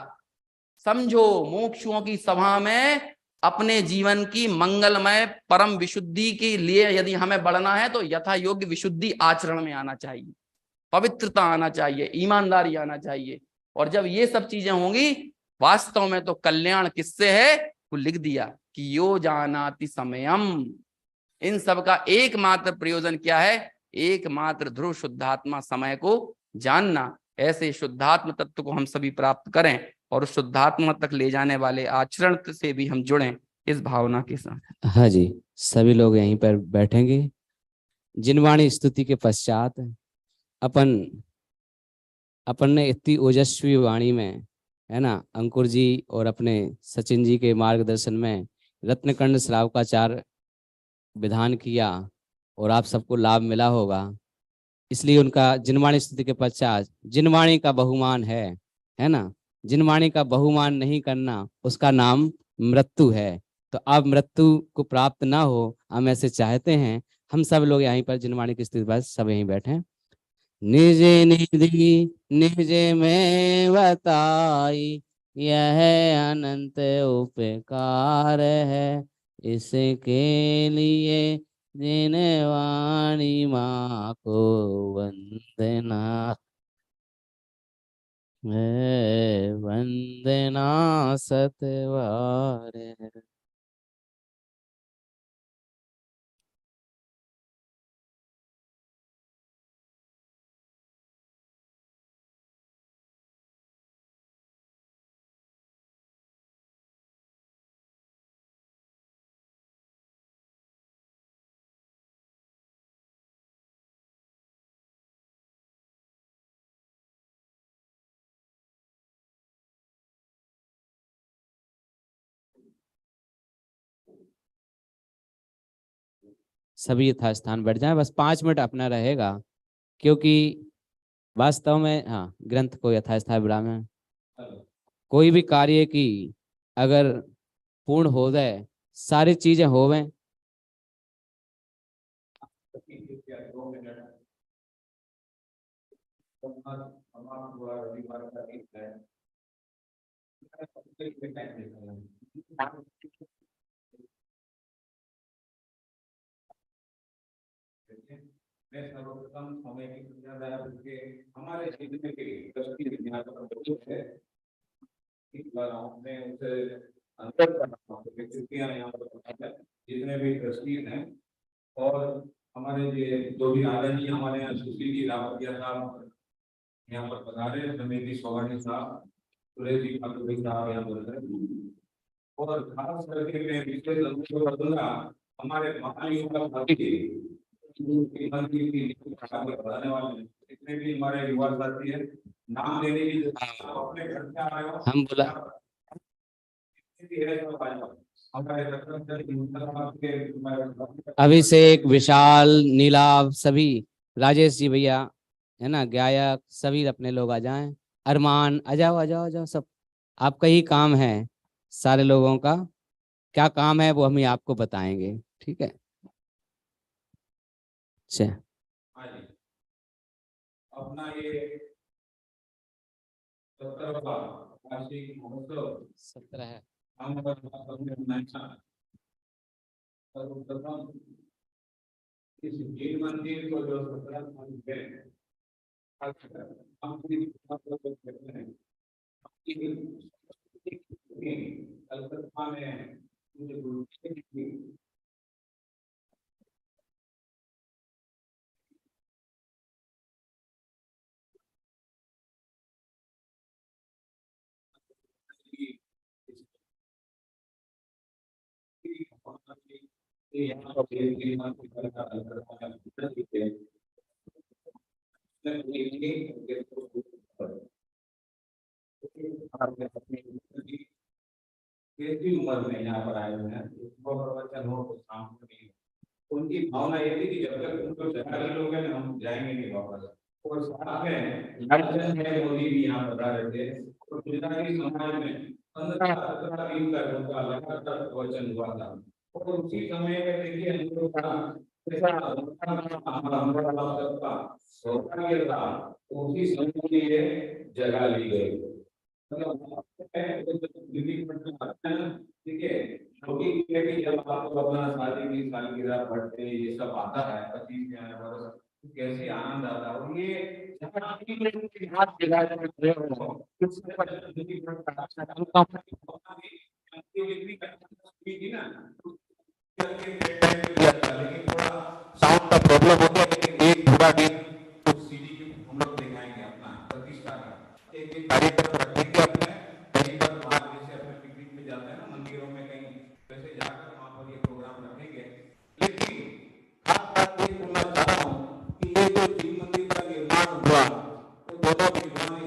समझो, मोक्षुओं की सभा में अपने जीवन की मंगलमय परम विशुद्धि के लिए यदि हमें बढ़ना है, तो यथा योग्य विशुद्धि आचरण में आना चाहिए, पवित्रता आना चाहिए, ईमानदारी आना चाहिए। और जब ये सब चीजें होंगी, वास्तव में तो कल्याण किससे है, वो लिख दिया कि यो जानाति समयम। इन सब का एकमात्र प्रयोजन क्या है, एकमात्र ध्रुव शुद्धात्मा समय को जानना। ऐसे शुद्धात्म तत्व को हम सभी प्राप्त करें, और उस शुद्धात्मा तक ले जाने वाले आचरण से भी हम जुड़ें, इस भावना के साथ। हाँ जी, सभी लोग यहीं पर बैठेंगे। जिनवाणी स्तुति के पश्चात अपन अपन ने इतनी ओजस्वी वाणी में, है ना, अंकुर जी और अपने सचिन जी के मार्गदर्शन में रत्नकंड श्रावकाचार विधान किया और आप सबको लाभ मिला होगा। इसलिए उनका जिनवाणी स्तुति के पश्चात जिनवाणी का बहुमान है ना, जिनवाणी का बहुमान नहीं करना उसका नाम मृत्यु है। तो अब मृत्यु को प्राप्त ना हो, हम ऐसे चाहते हैं। हम सब लोग यहीं पर जिनवाणी की स्थिति पर सब यहीं बैठे हैं। निज निधि निज में बताई, यह अनंत उपकार है। इसके लिए जिन वाणी माँ को वंदना है, वंदना सतवार है। सभी यथास्थान बैठ जाएं, बस 5 मिनट अपना रहेगा, क्योंकि वास्तव में हाँ ग्रंथ को यथास्थान विराम। कोई भी कार्य की अगर पूर्ण हो जाए, सारी चीजें होवें। मैं सर्वप्रथम समय की दुनियादार के हमारे जीवन के दृष्टि विज्ञान है, इस बार हमने उसे अंतर करना व्यक्तियां यहाँ पर जितने भी दृष्टि हैं, और हमारे जो भी आदरणीय हमारे यहाँ सुशील रावतिया साहब यहाँ पर पधारे, समिति सौवर्णी साहब, सुरेश जी ठाकुर साहब यहाँ पर, और खास करके मैं विशेष अनुरोध करूंगा हमारे महायुवा साथी बताने वाले जितने भी हमारे युवा साथी है, नाम लेने की अपने घर से आ रहे हो, हम बोला अभिषेक, विशाल, नीलाभ, सभी, राजेश जी भैया, है ना, गायक, सभी अपने लोग आ जाएं। अरमान आ जाओ, आ जाओ, आ जाओ सब। आपका ही काम है, सारे लोगों का क्या काम है वो हम ही आपको बताएंगे, ठीक है। अच्छा, अपना ये 17 है। सर्वप्रथम इस जीव मंदिर को जो 17 हम कलकत्ता में मुझे गुरु कैसी उम्र में यहाँ पर आए हुए हैं, प्रवचन हो तो शाम को नहीं। उनकी भावना ये थी कि जब तक उनको जगा नहीं लोगे ना, हम जाएंगे नहीं वापस। और साथ में नरेंद्र मोदी भी यहाँ बता रहे थे, और गुजराती समाज में 15-17 दिन तक उनका लगातार प्रवचन हुआ था। और उसी समय में देखिए हम लोग का ऐसा हमारा सौभाग्य था, उसी समय में ये जगह ली गई। ठीक है, क्योंकि जब आपको अपना शादी की सालगिरह बर्थडे ये सब आता है, 25 वर्ष, तो कैसे आनंद आता है। और ये साउंड का प्रॉब्लम हो गया, एक पूरा दिन सीडी हम लोग दिखाएंगे अपना प्रतिष्ठा का एक कार्यक्रम रखेंगे अपने कहीं पर बाहर, जैसे अपने पिकनिक में जाते हैं ना मंदिरों में कहीं, वैसे जाकर वहां पर ये प्रोग्राम रखेंगे। लेकिन खास बात ये बोलना चाह रहा हूँ कि ये जो शिव मंदिर का निर्माण हुआ, तो दोनों विद्वान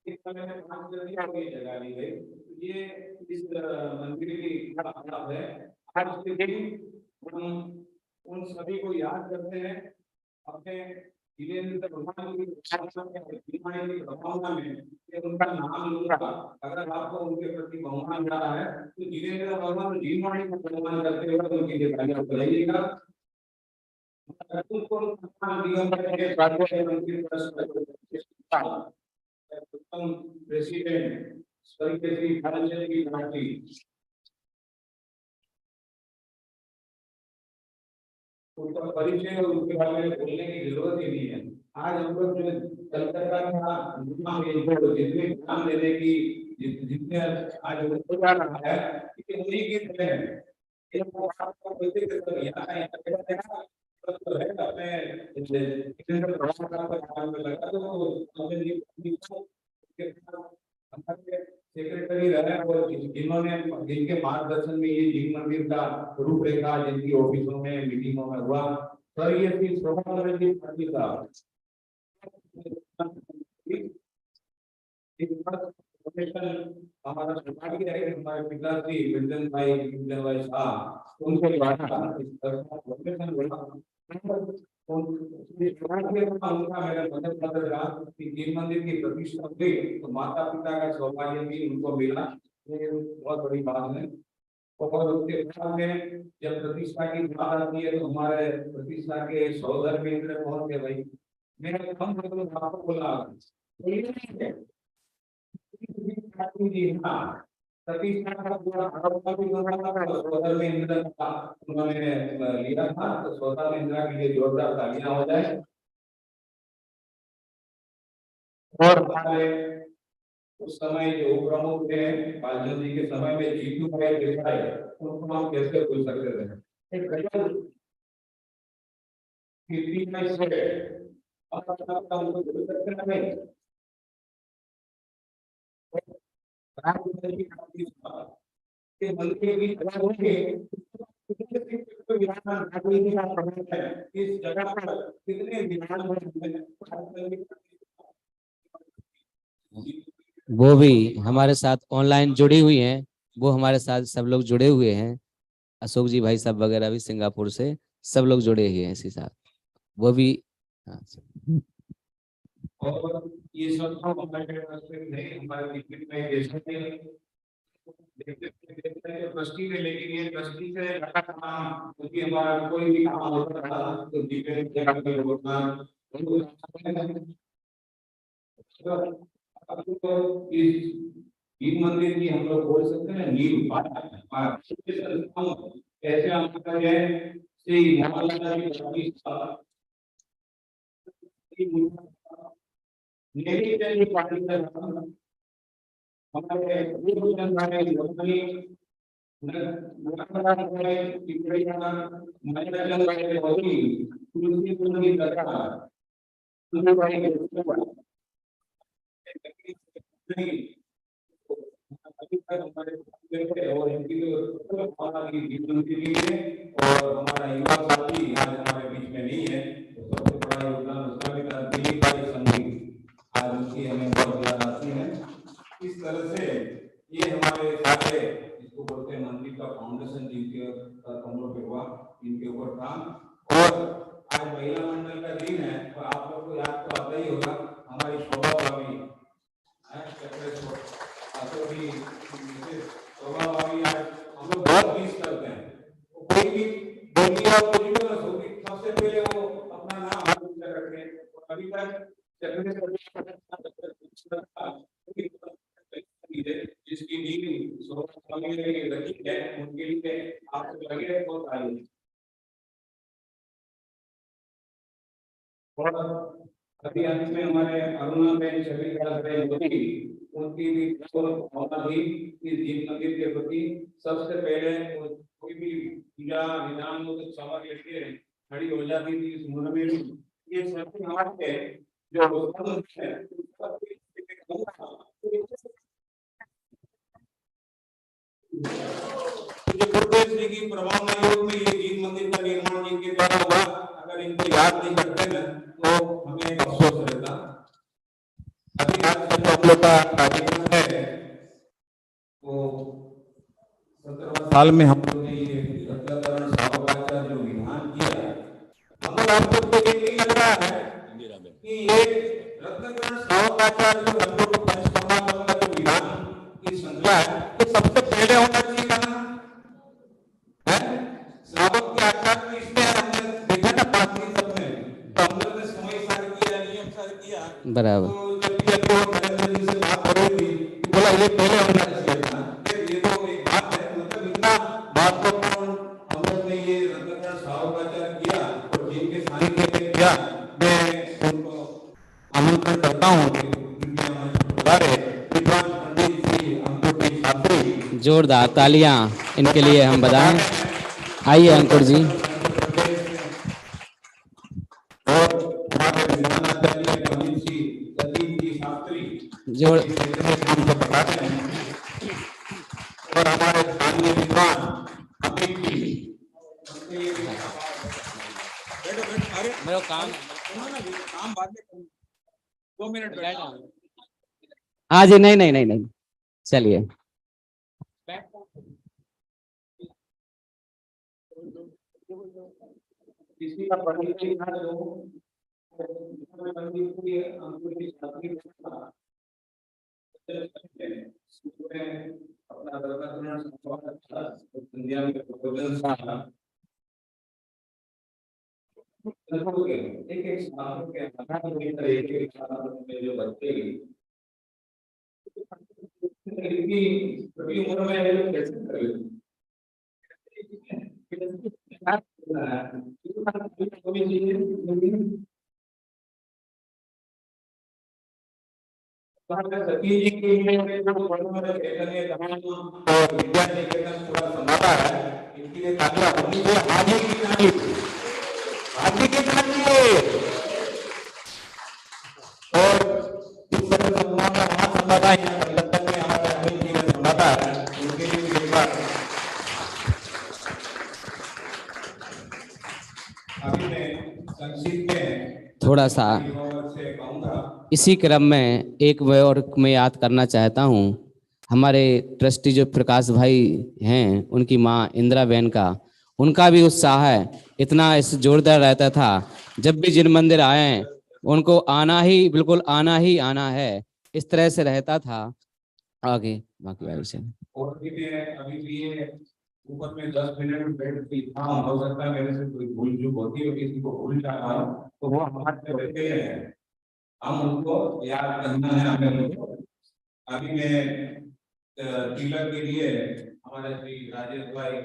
इस समय में 5 की जगह ली गई। ये इस मंदिर की है। आज के दिन हम उन सभी को याद करते हैं अपने जितेंद्र भगवान की भावना में उनका नाम लूंगा। अगर आपको उनके प्रति बहुमान जा रहा है तो जितेंद्र भगवान जीववाणी को सम्मान करते हुए उनकी जयकारियां कराइएगा। प्रेसिडेंट स्वर्गीय श्री धर्मचंद की पार्टी उनका परिचय और उनके बारे में बोलने की जरूरत ही नहीं है। आज हम लोग जो कलकत्ता का जितने काम देने की जितने आज हो जा रहा है कि उन्हीं की तरह है। सेक्रेटरी रहे और जिन्होंने जिनके मार्गदर्शन में ये जिन मंदिर का रूपरेखा जिनकी ऑफिसों में मीटिंगों में हुआ सर ये चीज हमारा सौभाग्य है कि हमारे पिताश्री विंदन भाई शाह उनके द्वारा जिन मंदिर की प्रतिष्ठा हुई तो माता पिता का सौभाग्य भी उनको मिला। ये बहुत बड़ी बात है। और उसके बाद में जब प्रतिष्ठा की बात आती है तो हमारे प्रतिष्ठा के सौधर मित्र कौन थे भाई? मैंने कम से कम आपको बोला प्रतिष्ठा का पूरा आरोप भी सौधर में इंद्र का उन्होंने लिया था। तो सौधर में इंद्र के लिए जोरदार तालियां हो जाए। और हमारे उस समय जो प्रमुख थे बालचंद जी के समय में जीतू भाई देसाई उनको हम कैसे भूल सकते थे। एक गजल कीर्ति में से आप उनको भूल सकते नहीं। के मंदिर की इस जगह पर कितने विधान वो भी हमारे साथ ऑनलाइन जुड़ी हुई हैं। वो हमारे साथ सब लोग जुड़े हुए हैं। अशोक जी भाई साहब वगैरह भी सिंगापुर से सब लोग जुड़े हुए हैं इसी साथ। वो भी और ये सब हमारे ट्रस्टी में लेकिन ये ट्रस्टी से क्योंकि हमारा कोई भी काम होता था तो इस मंदिर की हम लोग बोल सकते हैं नींव ऐसे श्री और हमारा युवा साथी आज हमारे बीच में नहीं है तो सबसे बड़ा योगदान उसका भी था। दिलीप भाई संगीत आज उनकी हमें बहुत याद आती है। इस तरह से ये हमारे सारे इसको बोलते हैं मंदिर का फाउंडेशन जिनके कमरों पे हुआ इनके ऊपर काम। और आज महिला मंडल का दिन है तो आप लोग को याद तो आता ही होगा हमारी शोभा भाभी हम लोग बहुत मिस करते हैं। कोई भी सबसे पहले वो अपना नाम रखते हैं। अभी तक जिसकी नींव रखी है उनके लिए आपको लगे बहुत आई। और अभी अंत में हमारे अरुणा बहन छवि उनकी भी भावना थी इस जीव मंदिर के प्रति। सबसे पहले कोई भी पूजा विधान हो तो सवाल लेके खड़ी हो जाती थी इस मूल में। ये सभी हमारे जो गुरुदेव जी की प्रभावना योग में ये गीत मंदिर का निर्माण जिनके द्वारा हुआ, अगर इनको याद नहीं करते ना तो हमें एक अफसोस रहता। अभी आज का जो हम लोग का कार्यक्रम है वो 17वां साल में हम लोग ने ये रत्नाकरण सावकाचार्य जो विधान किया, मगर आप सबको ये नहीं लग रहा है कि ये रत्नाकरण सावकाचार्य जो हम लोग पंचकर्मात्मक का जो विधान की श्रृंखला है, ये सबसे पहले होना चाहिए था ना? श्रावक के आचार में इसमें हमने देखा था पार्टी सब में, तो हम लोग ने समय सार किया, नियम सार किया, बराबर। तो जब भी तो नरेंद्र जी से बात हो रही थी, बोला ये पहले होना चाहिए था। ये तो एक बात है, मतलब इतना महत्वपूर्ण हम लोग ने ये रत्नाकरण सावकाचार्य किया और जिनके सानिध्य में किया, मैं उनको आमंत्रण करता हूँ कि कृपया मंच पर पधारे विद्वान पंडित श्री अंकुर शास्त्री। जोरदार तालियां इनके लिए हम बजाएं। आइए अंकुर जी। और हमारे विद्वानाचार्य पंडित श्री सतीश जी शास्त्री जोर हमको बताते हैं, और हमारे स्थानीय विद्वान अभी भी मेरा काम बाद में 2 मिनट हाँ जी। नहीं नहीं नहीं नहीं, चलिए। किसी का परिचय ना दो, पंडित जी अंकुर जी शास्त्री अपना रत्नाकरण संध्या में प्रबोधन सारा एक एक साल के अंदर एक साल में जो बच्चे कभी उम्र में है लोग कैसे करेंगे? सतीश जी के लिए जो चैतन्य और विद्या निकेतन पूरा संभाला है, इनके लिए तालियां होनी चाहिए। आगे की ताली, आगे की ताली। और इस तरह सम्मान का वहां संभाला है, यहाँ कलकत्ता में हमारे अमित जी ने संभाला है, उनके लिए भी एक बार। अभी मैं संक्षिप्त में थोड़ा सा से कहूंगा। इसी क्रम में एक और मैं याद करना चाहता हूँ, हमारे ट्रस्टी जो प्रकाश भाई हैं, उनकी माँ इंदिरा बहन का, उनका भी उत्साह है इतना इस जोरदार रहता था। जब भी जिन मंदिर आए उनको आना ही, बिल्कुल आना ही आना है, इस तरह से रहता था। आगे बाकी वाले से और अभी भी ये ऊपर में 10 मिनट बैठ के, हाँ हो सकता है मेरे से कोई भूल चूक होती है, किसी को भूल जा रहा हूँ तो वो हमारे बैठे हैं, हम उनको याद करना है हमें उनको। अभी मैं तिलक के लिए हमारे श्री राजेश भाई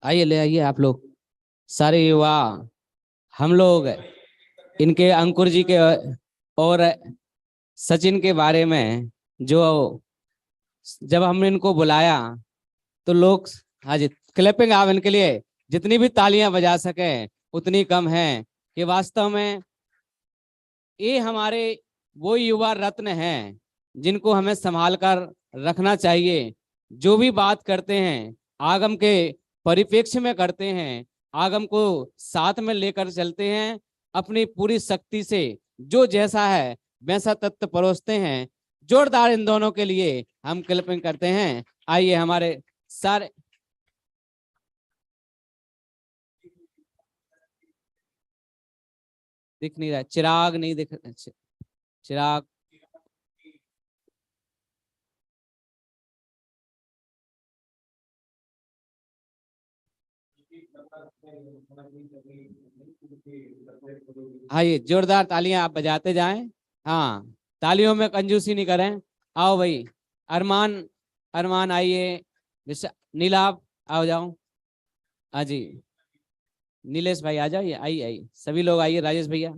आइए, ले आइए आप लोग सारे युवा। हम लोग इनके अंकुर जी के और सचिन के बारे में जो जब हमने इनको बुलाया तो लोग, हाँ जी क्लैपिंग आप इनके लिए जितनी भी तालियां बजा सके उतनी कम है, कि वास्तव में ये हमारे वो युवा रत्न हैं जिनको हमें संभाल कर रखना चाहिए। जो भी बात करते हैं आगम के परिप्रेक्ष्य में करते हैं, आगम को साथ में लेकर चलते हैं, अपनी पूरी शक्ति से जो जैसा है वैसा तत्व परोसते हैं। जोरदार इन दोनों के लिए हम क्लैपिंग करते हैं। आइए हमारे सारे, दिख नहीं रहा चिराग, नहीं दिख, चिराग हाँ, ये जोरदार तालियां आप बजाते जाएं। हाँ, तालियों में कंजूसी नहीं करें। आओ भाई अरमान, अरमान आइए, नीलाभ आओ जाओ। हाँ जी नीलेश भाई आ जाइए, आइए आइए सभी लोग आइए, राजेश भैया।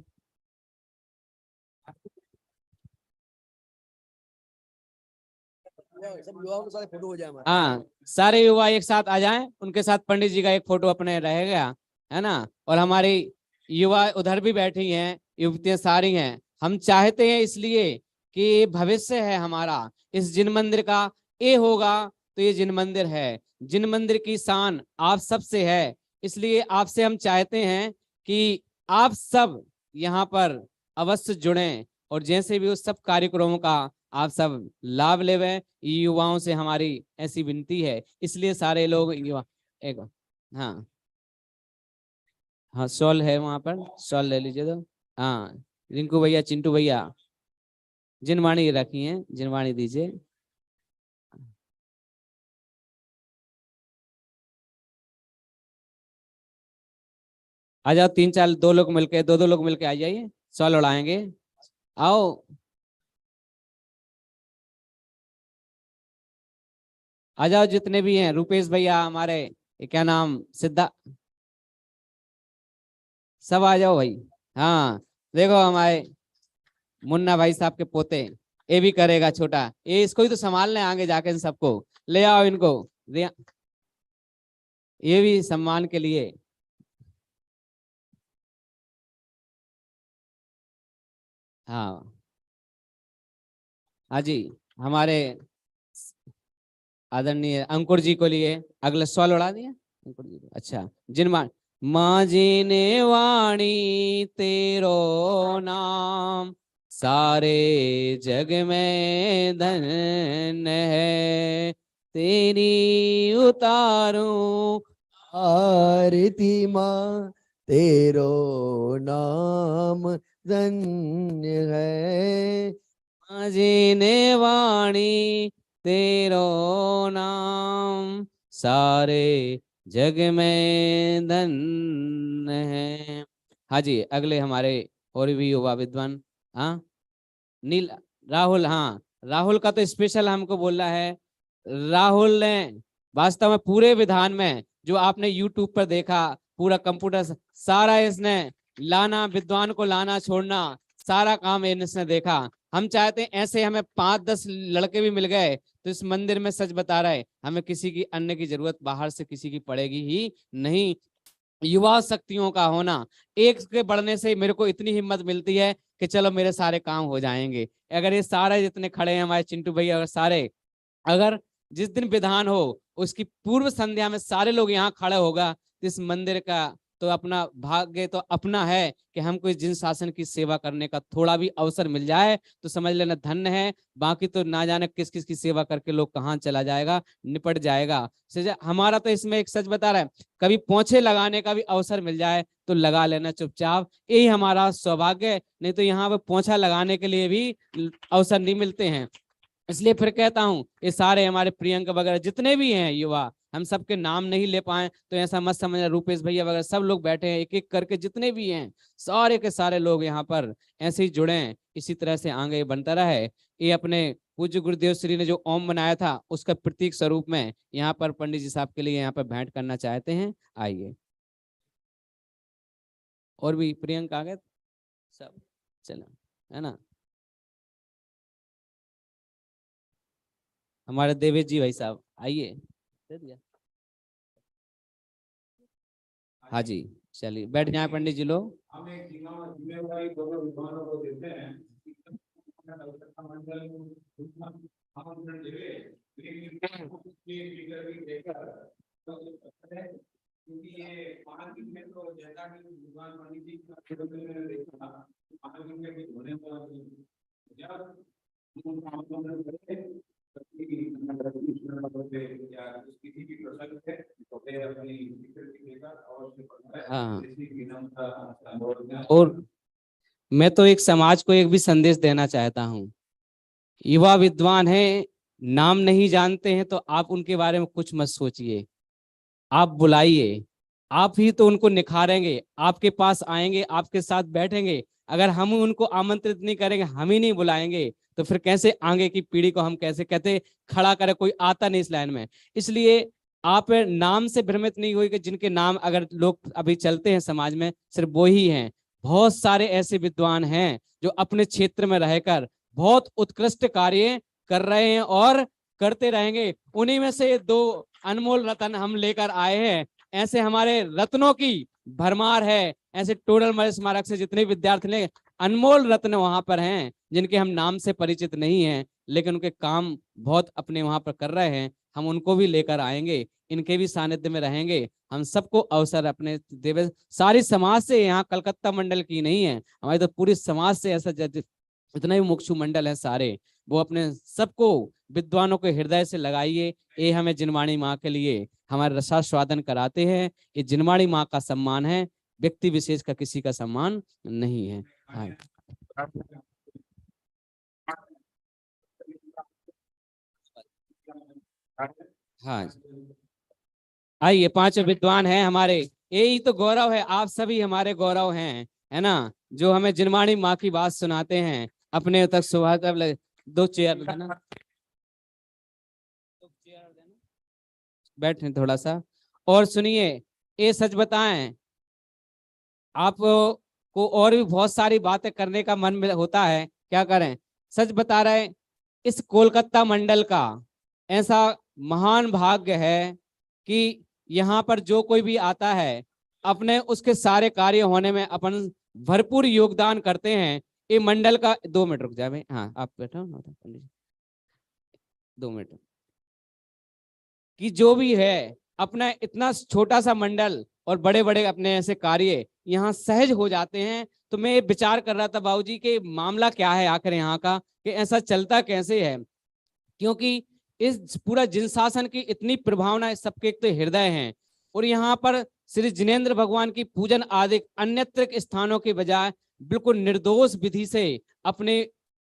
सब युवाओं के साथ फोटो हो जाए हमारा। हाँ सारे युवा एक साथ आ जाएं, उनके साथ पंडित जी का एक फोटो अपने रहेगा। है ना, और हमारी युवा उधर भी बैठी हैं, युवतियां सारी हैं। हम चाहते हैं इसलिए कि ये भविष्य है हमारा, इस जिन मंदिर का, ये होगा तो ये जिन मंदिर है, जिन मंदिर की शान आप सब से है। इसलिए आपसे हम चाहते हैं कि आप सब यहाँ पर अवश्य जुड़ें और जैसे भी उस सब कार्यक्रमों का आप सब लाभ लेवें। युवाओं से हमारी ऐसी विनती है, इसलिए सारे लोग युवा एक, हाँ हाँ शॉल है वहां पर, शॉल ले लीजिए तो। हाँ रिंकू भैया, चिंटू भैया, जिनवाणी रखी है, जिनवाणी दीजिए। आ जाओ, 3-4 दो लोग मिलके, दो लोग मिलके आ जाइए, शॉल उड़ाएंगे। आओ, आ जाओ जितने भी हैं, रुपेश भैया हमारे, ये क्या नाम, सिद्धा, सब आ जाओ भाई। हाँ देखो हमारे मुन्ना भाई साहब के पोते, ये भी करेगा छोटा, ये इसको ही तो संभालने आगे जाके इन सबको ले आओ इनको, ये भी सम्मान के लिए। हाँ हाँ जी, हमारे आदरणीय अंकुर जी को लिए अगला सवाल उड़ा दिया अंकुर जी को। अच्छा, जिनवाणी, माँ जी ने वाणी तेरो नाम, सारे जग में धन है, तेरी उतारूं आरती माँ तेरो नाम धन्य है। माँ जी ने वाणी तेरो नाम, सारे जग में धन है। हाँ जी, अगले हमारे और भी युवा विद्वान, हाँ नील, राहुल, हाँ राहुल का तो स्पेशल हमको बोलना है। राहुल ने वास्तव में पूरे विधान में जो आपने यूट्यूब पर देखा, पूरा कंप्यूटर सारा इसने लाना, विद्वान को लाना छोड़ना, सारा काम इसने देखा। हम चाहते हैं ऐसे हमें 5-10 लड़के भी मिल गए तो इस मंदिर में, सच बता रहे, हमें किसी की अन्य की जरूरत बाहर से किसी की पड़ेगी ही नहीं। युवा शक्तियों का होना, एक के बढ़ने से मेरे को इतनी हिम्मत मिलती है कि चलो मेरे सारे काम हो जाएंगे। अगर ये सारे जितने खड़े हैं हमारे चिंटू भैया, अगर सारे, अगर जिस दिन विधान हो उसकी पूर्व संध्या में सारे लोग यहाँ खड़े होगा तो इस मंदिर का तो अपना भाग्य तो अपना है कि हमको इस जिन शासन की सेवा करने का थोड़ा भी अवसर मिल जाए तो समझ लेना धन्य है। बाकी तो ना जाने किस किस की सेवा करके लोग कहाँ चला जाएगा, निपट जाएगा। हमारा तो इसमें एक सच बता रहा है, कभी पोछे लगाने का भी अवसर मिल जाए तो लगा लेना चुपचाप, यही हमारा सौभाग्य है। नहीं तो यहाँ पे पोछा लगाने के लिए भी अवसर नहीं मिलते हैं। इसलिए फिर कहता हूँ, ये सारे हमारे प्रियंका वगैरह जितने भी हैं युवा, हम सबके नाम नहीं ले पाए तो ऐसा मत समझना, रुपेश भैया वगैरह सब लोग बैठे हैं, एक एक करके जितने भी हैं सारे के सारे लोग यहाँ पर ऐसे ही जुड़े हैं, इसी तरह से आगे बनता रहे। ये अपने पूज्य गुरुदेव श्री ने जो ओम बनाया था उसका प्रतीक स्वरूप में यहाँ पर पंडित जी साहब के लिए यहाँ पर भेंट करना चाहते हैं। आइए, और भी प्रियंका आ गए सब, चलो, है ना, हमारे देवेश जी भाई साहब आइए, दे दिया। हाँ जी, चलिए बैठ जाए पंडित जी लोग। हम एक जिम्मेवारी दोनों विद्वानों को देते हैं, मंडल आमंत्रण देवे, लेकिन क्योंकि ये 5 दिन में तो जैसा कि भगवान पंडित जी का मैंने देखा 5 दिन में भी होने वाला जब आमंत्रण करें या किसी भी प्रसंग है तो फिर अपनी देगा और हाँ, और मैं तो एक समाज को एक भी संदेश देना चाहता हूँ, युवा विद्वान हैं, नाम नहीं जानते हैं तो आप उनके बारे में कुछ मत सोचिए, आप बुलाइए, आप ही तो उनको निखारेंगे, आपके पास आएंगे, आपके साथ बैठेंगे। अगर हम उनको आमंत्रित नहीं करेंगे, हम ही नहीं बुलाएंगे तो फिर कैसे आगे की पीढ़ी को हम कैसे कहते खड़ा करें, कोई आता नहीं इस लाइन में। इसलिए आप नाम से भ्रमित नहीं हुई कि जिनके नाम अगर लोग अभी चलते हैं समाज में सिर्फ वो ही हैं। बहुत सारे ऐसे विद्वान हैं जो अपने क्षेत्र में रहकर बहुत उत्कृष्ट कार्य कर रहे हैं और करते रहेंगे। उन्हीं में से 2 अनमोल रत्न हम लेकर आए हैं। ऐसे हमारे रत्नों की भरमार है, ऐसे टोडरमल स्मारक से जितने विद्यार्थी ने अनमोल रत्न वहां पर हैं जिनके हम नाम से परिचित नहीं हैं, लेकिन उनके काम बहुत अपने वहां पर कर रहे हैं। हम उनको भी लेकर आएंगे, इनके भी सानिध्य में रहेंगे। हम सबको अवसर अपने देवे, सारी समाज से, यहाँ कलकत्ता मंडल की नहीं है, हमारी तो पूरी समाज से ऐसा जितने भी मुक्षु मंडल है सारे, वो अपने सबको विद्वानों के हृदय से लगाइए। ये हमें जिनवाणी माँ के लिए हमारे रसास्वादन कराते हैं। ये जिनवाणी माँ का सम्मान है, व्यक्ति विशेष का किसी का सम्मान नहीं है। हाँ। हाँ, आइए, पांच विद्वान हैं हमारे, यही तो गौरव है, आप सभी हमारे गौरव हैं, है ना, जो हमें जिनवाणी माँ की बात सुनाते हैं। अपने तक सुबह तक दो चेयर देना, बैठे थोड़ा सा और सुनिए। ये सच बताएं, आप को और भी बहुत सारी बातें करने का मन में होता है, क्या करें, सच बता रहे हैं, इस कोलकाता मंडल का ऐसा महान भाग्य है कि यहाँ पर जो कोई भी आता है अपने उसके सारे कार्य होने में अपन भरपूर योगदान करते हैं। ये मंडल का 2 मिनट रुक जाए भाई, हाँ आप बैठो ना, पंडित जी 2 मिनट, कि जो भी है अपना इतना छोटा सा मंडल और बड़े बड़े अपने ऐसे कार्य यहाँ सहज हो जाते हैं। तो मैं ये विचार कर रहा था बाबूजी के मामला क्या है आखिर यहाँ का, कि ऐसा चलता कैसे है, क्योंकि इस पूरा जिन शासन की इतनी प्रभावना सबके एक तो हृदय हैं, और यहाँ पर श्री जिनेंद्र भगवान की पूजन आदि अन्यत्र स्थानों के बजाय बिल्कुल निर्दोष विधि से अपने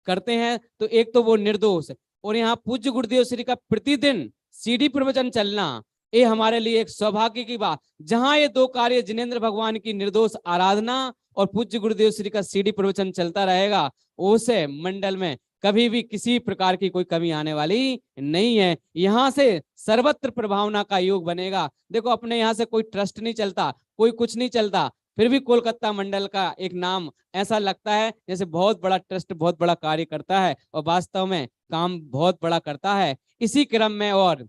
करते हैं। तो एक तो वो निर्दोष, और यहाँ पूज्य गुरुदेव श्री का प्रतिदिन सीडी प्रवचन चलना, ये हमारे लिए एक सौभाग्य की बात। जहां ये दो कार्य जिनेंद्र भगवान की निर्दोष आराधना और पूज्य गुरुदेव श्री का सीडी प्रवचन चलता रहेगा, उसे मंडल में कभी भी किसी प्रकार की कोई कमी आने वाली नहीं है। यहाँ से सर्वत्र प्रभावना का योग बनेगा। देखो अपने यहाँ से कोई ट्रस्ट नहीं चलता, कोई कुछ नहीं चलता, फिर भी कोलकाता मंडल का एक नाम ऐसा लगता है जैसे बहुत बड़ा ट्रस्ट बहुत बड़ा कार्य करता है, और वास्तव में काम बहुत बड़ा करता है। इसी क्रम में और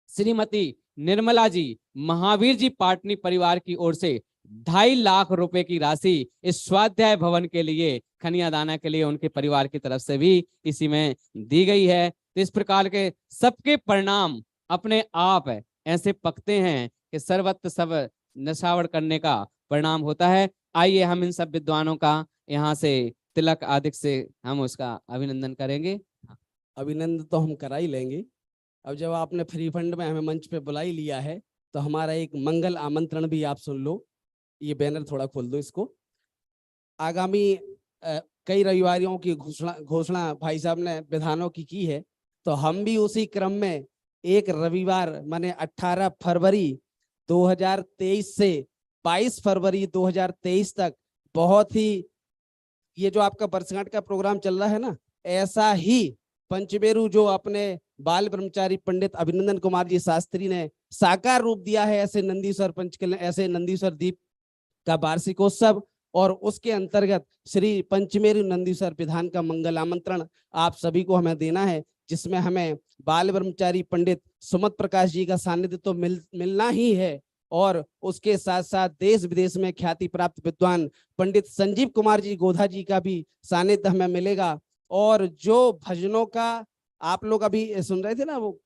श्रीमती निर्मला जी महावीर जी पाटनी परिवार की ओर से 2.5 लाख रुपए की राशि इस स्वाध्याय भवन के लिए, खनिया दाना के लिए उनके परिवार की तरफ से भी इसी में दी गई है। तो इस प्रकार के सबके परिणाम अपने आप ऐसे पकते हैं कि सर्वत्र सब नशावर करने का परिणाम होता है। आइए हम इन सब विद्वानों का यहाँ से तिलक आदि से हम उसका अभिनंदन करेंगे। अभिनंदन तो हम करा ही लेंगे। अब जब आपने फ्री फंड में हमें मंच पे बुला ही लिया है, तो हमारा एक मंगल आमंत्रण भी आप सुन लो। ये बैनर थोड़ा खोल दो इसको। आगामी कई रविवारों की घोषणा भाई साहब ने विधानों की है, तो हम भी उसी क्रम में एक रविवार माने 18 फरवरी 2023 से 22 फरवरी 2023 तक बहुत ही, ये जो आपका वर्षगांठ का प्रोग्राम चल रहा है ना, ऐसा ही पंचमेरु जो अपने बाल ब्रह्मचारी पंडित अभिनंदन कुमार जी शास्त्री ने साकार रूप दिया है, ऐसे नंदीश्वर ऐसे नंदीश्वर दीप का वार्षिकोत्सव, और उसके अंतर्गत श्री पंचमेरु नंदीश्वर विधान का मंगल आमंत्रण आप सभी को हमें देना है, जिसमें हमें बाल ब्रह्मचारी पंडित सुमत प्रकाश जी का सानिध्य तो मिलना ही है, और उसके साथ साथ देश विदेश में ख्याति प्राप्त विद्वान पंडित संजीव कुमार जी गोधा जी का भी सानिध्य हमें मिलेगा। और जो भजनों का आप लोग अभी सुन रहे थे ना, वो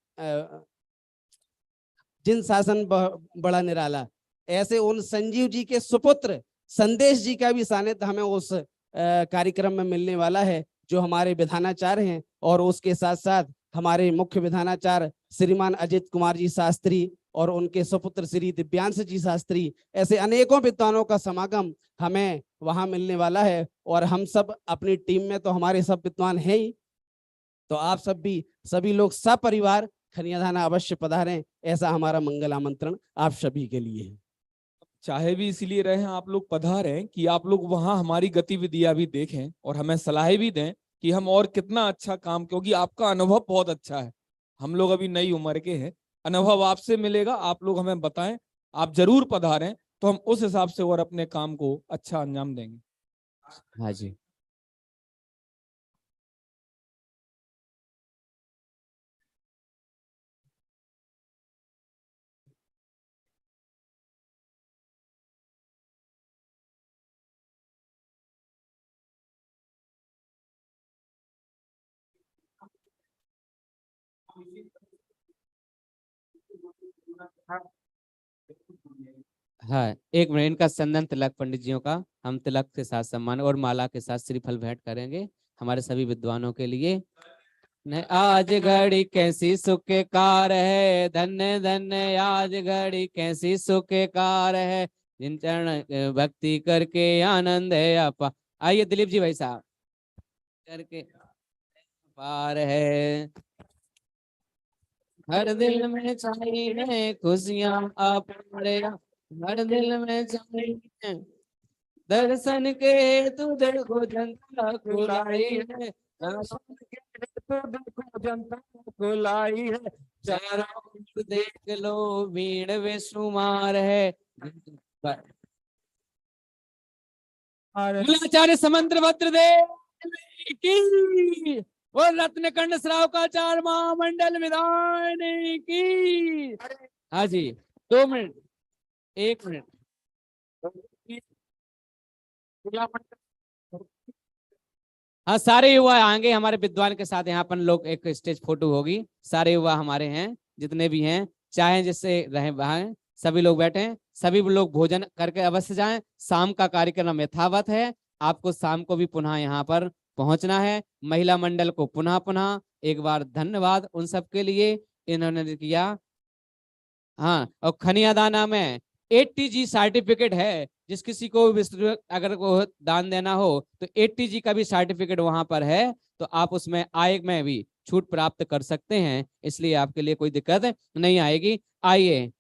जिन शासन बड़ा निराला, ऐसे उन संजीव जी के सुपुत्र संदेश जी का भी सानिध्य हमें उस कार्यक्रम में मिलने वाला है, जो हमारे विधानाचार्य हैं। और उसके साथ साथ हमारे मुख्य विधानाचार्य श्रीमान अजित कुमार जी शास्त्री और उनके सुपुत्र श्री दिव्यांश जी शास्त्री, ऐसे अनेकों विद्वानों का समागम हमें वहां मिलने वाला है। और हम सब अपनी टीम में तो हमारे सब विद्वान हैं ही, तो आप सब भी सभी लोग सपरिवार खनियाधाना अवश्य पधारें, ऐसा हमारा मंगल आमंत्रण आप सभी के लिए है। चाहे भी इसीलिए रहे हैं आप लोग पधारें कि आप लोग वहां हमारी गतिविधियां भी देखें और हमें सलाहें भी दें कि हम और कितना अच्छा काम, क्योंकि आपका अनुभव बहुत अच्छा है। हम लोग अभी नई उम्र के हैं, अनुभव आपसे मिलेगा, आप लोग हमें बताएं, आप जरूर पधारें, तो हम उस हिसाब से और अपने काम को अच्छा अंजाम देंगे। हाँ जी। हाँ, 1 मिनट, इनका चंदन तिलक पंडित जियों का हम तिलक के साथ सम्मान और माला के साथ श्रीफल भेंट करेंगे हमारे सभी विद्वानों के लिए। न आज घड़ी कैसी सुख कार है, धन्य धन्य आज घड़ी कैसी सुख कार है, जिन चरण भक्ति करके आनंद है अपा। आइए दिलीप जी भाई साहब करके पार है, हर दिल में चाहिए खुशियां अपार, हर दिल में चाहिए दर्शन के तू देखो जनता खुलाई है, दर्शन के तू देखो जनता खुलाई है, चारों ओर देख लो भीड़ बेशुमार है। आचार्य समंत्र भद्रदेव की और रत्नकंड श्रावकाचार्य महामंडल विधान की। हाँ जी, 2 मिनट, 1 मिनट। हाँ, सारे युवा आएंगे हमारे विद्वान के साथ। यहाँ पर लोग एक स्टेज फोटो होगी, सारे युवा हमारे हैं जितने भी हैं, चाहे जिससे रहे वहां सभी लोग बैठे हैं, सभी लोग भोजन करके अवश्य जाएं। शाम का कार्यक्रम यथावत है, आपको शाम को भी पुनः यहाँ पर पहुंचना है। महिला मंडल को पुनः पुनः एक बार धन्यवाद उन सब के लिए इन्होंने किया। हाँ, और खनियादाना में 80G सर्टिफिकेट है, जिस किसी को अगर को दान देना हो तो 80G का भी सर्टिफिकेट वहां पर है, तो आप उसमें आय में भी छूट प्राप्त कर सकते हैं, इसलिए आपके लिए कोई दिक्कत नहीं आएगी। आइए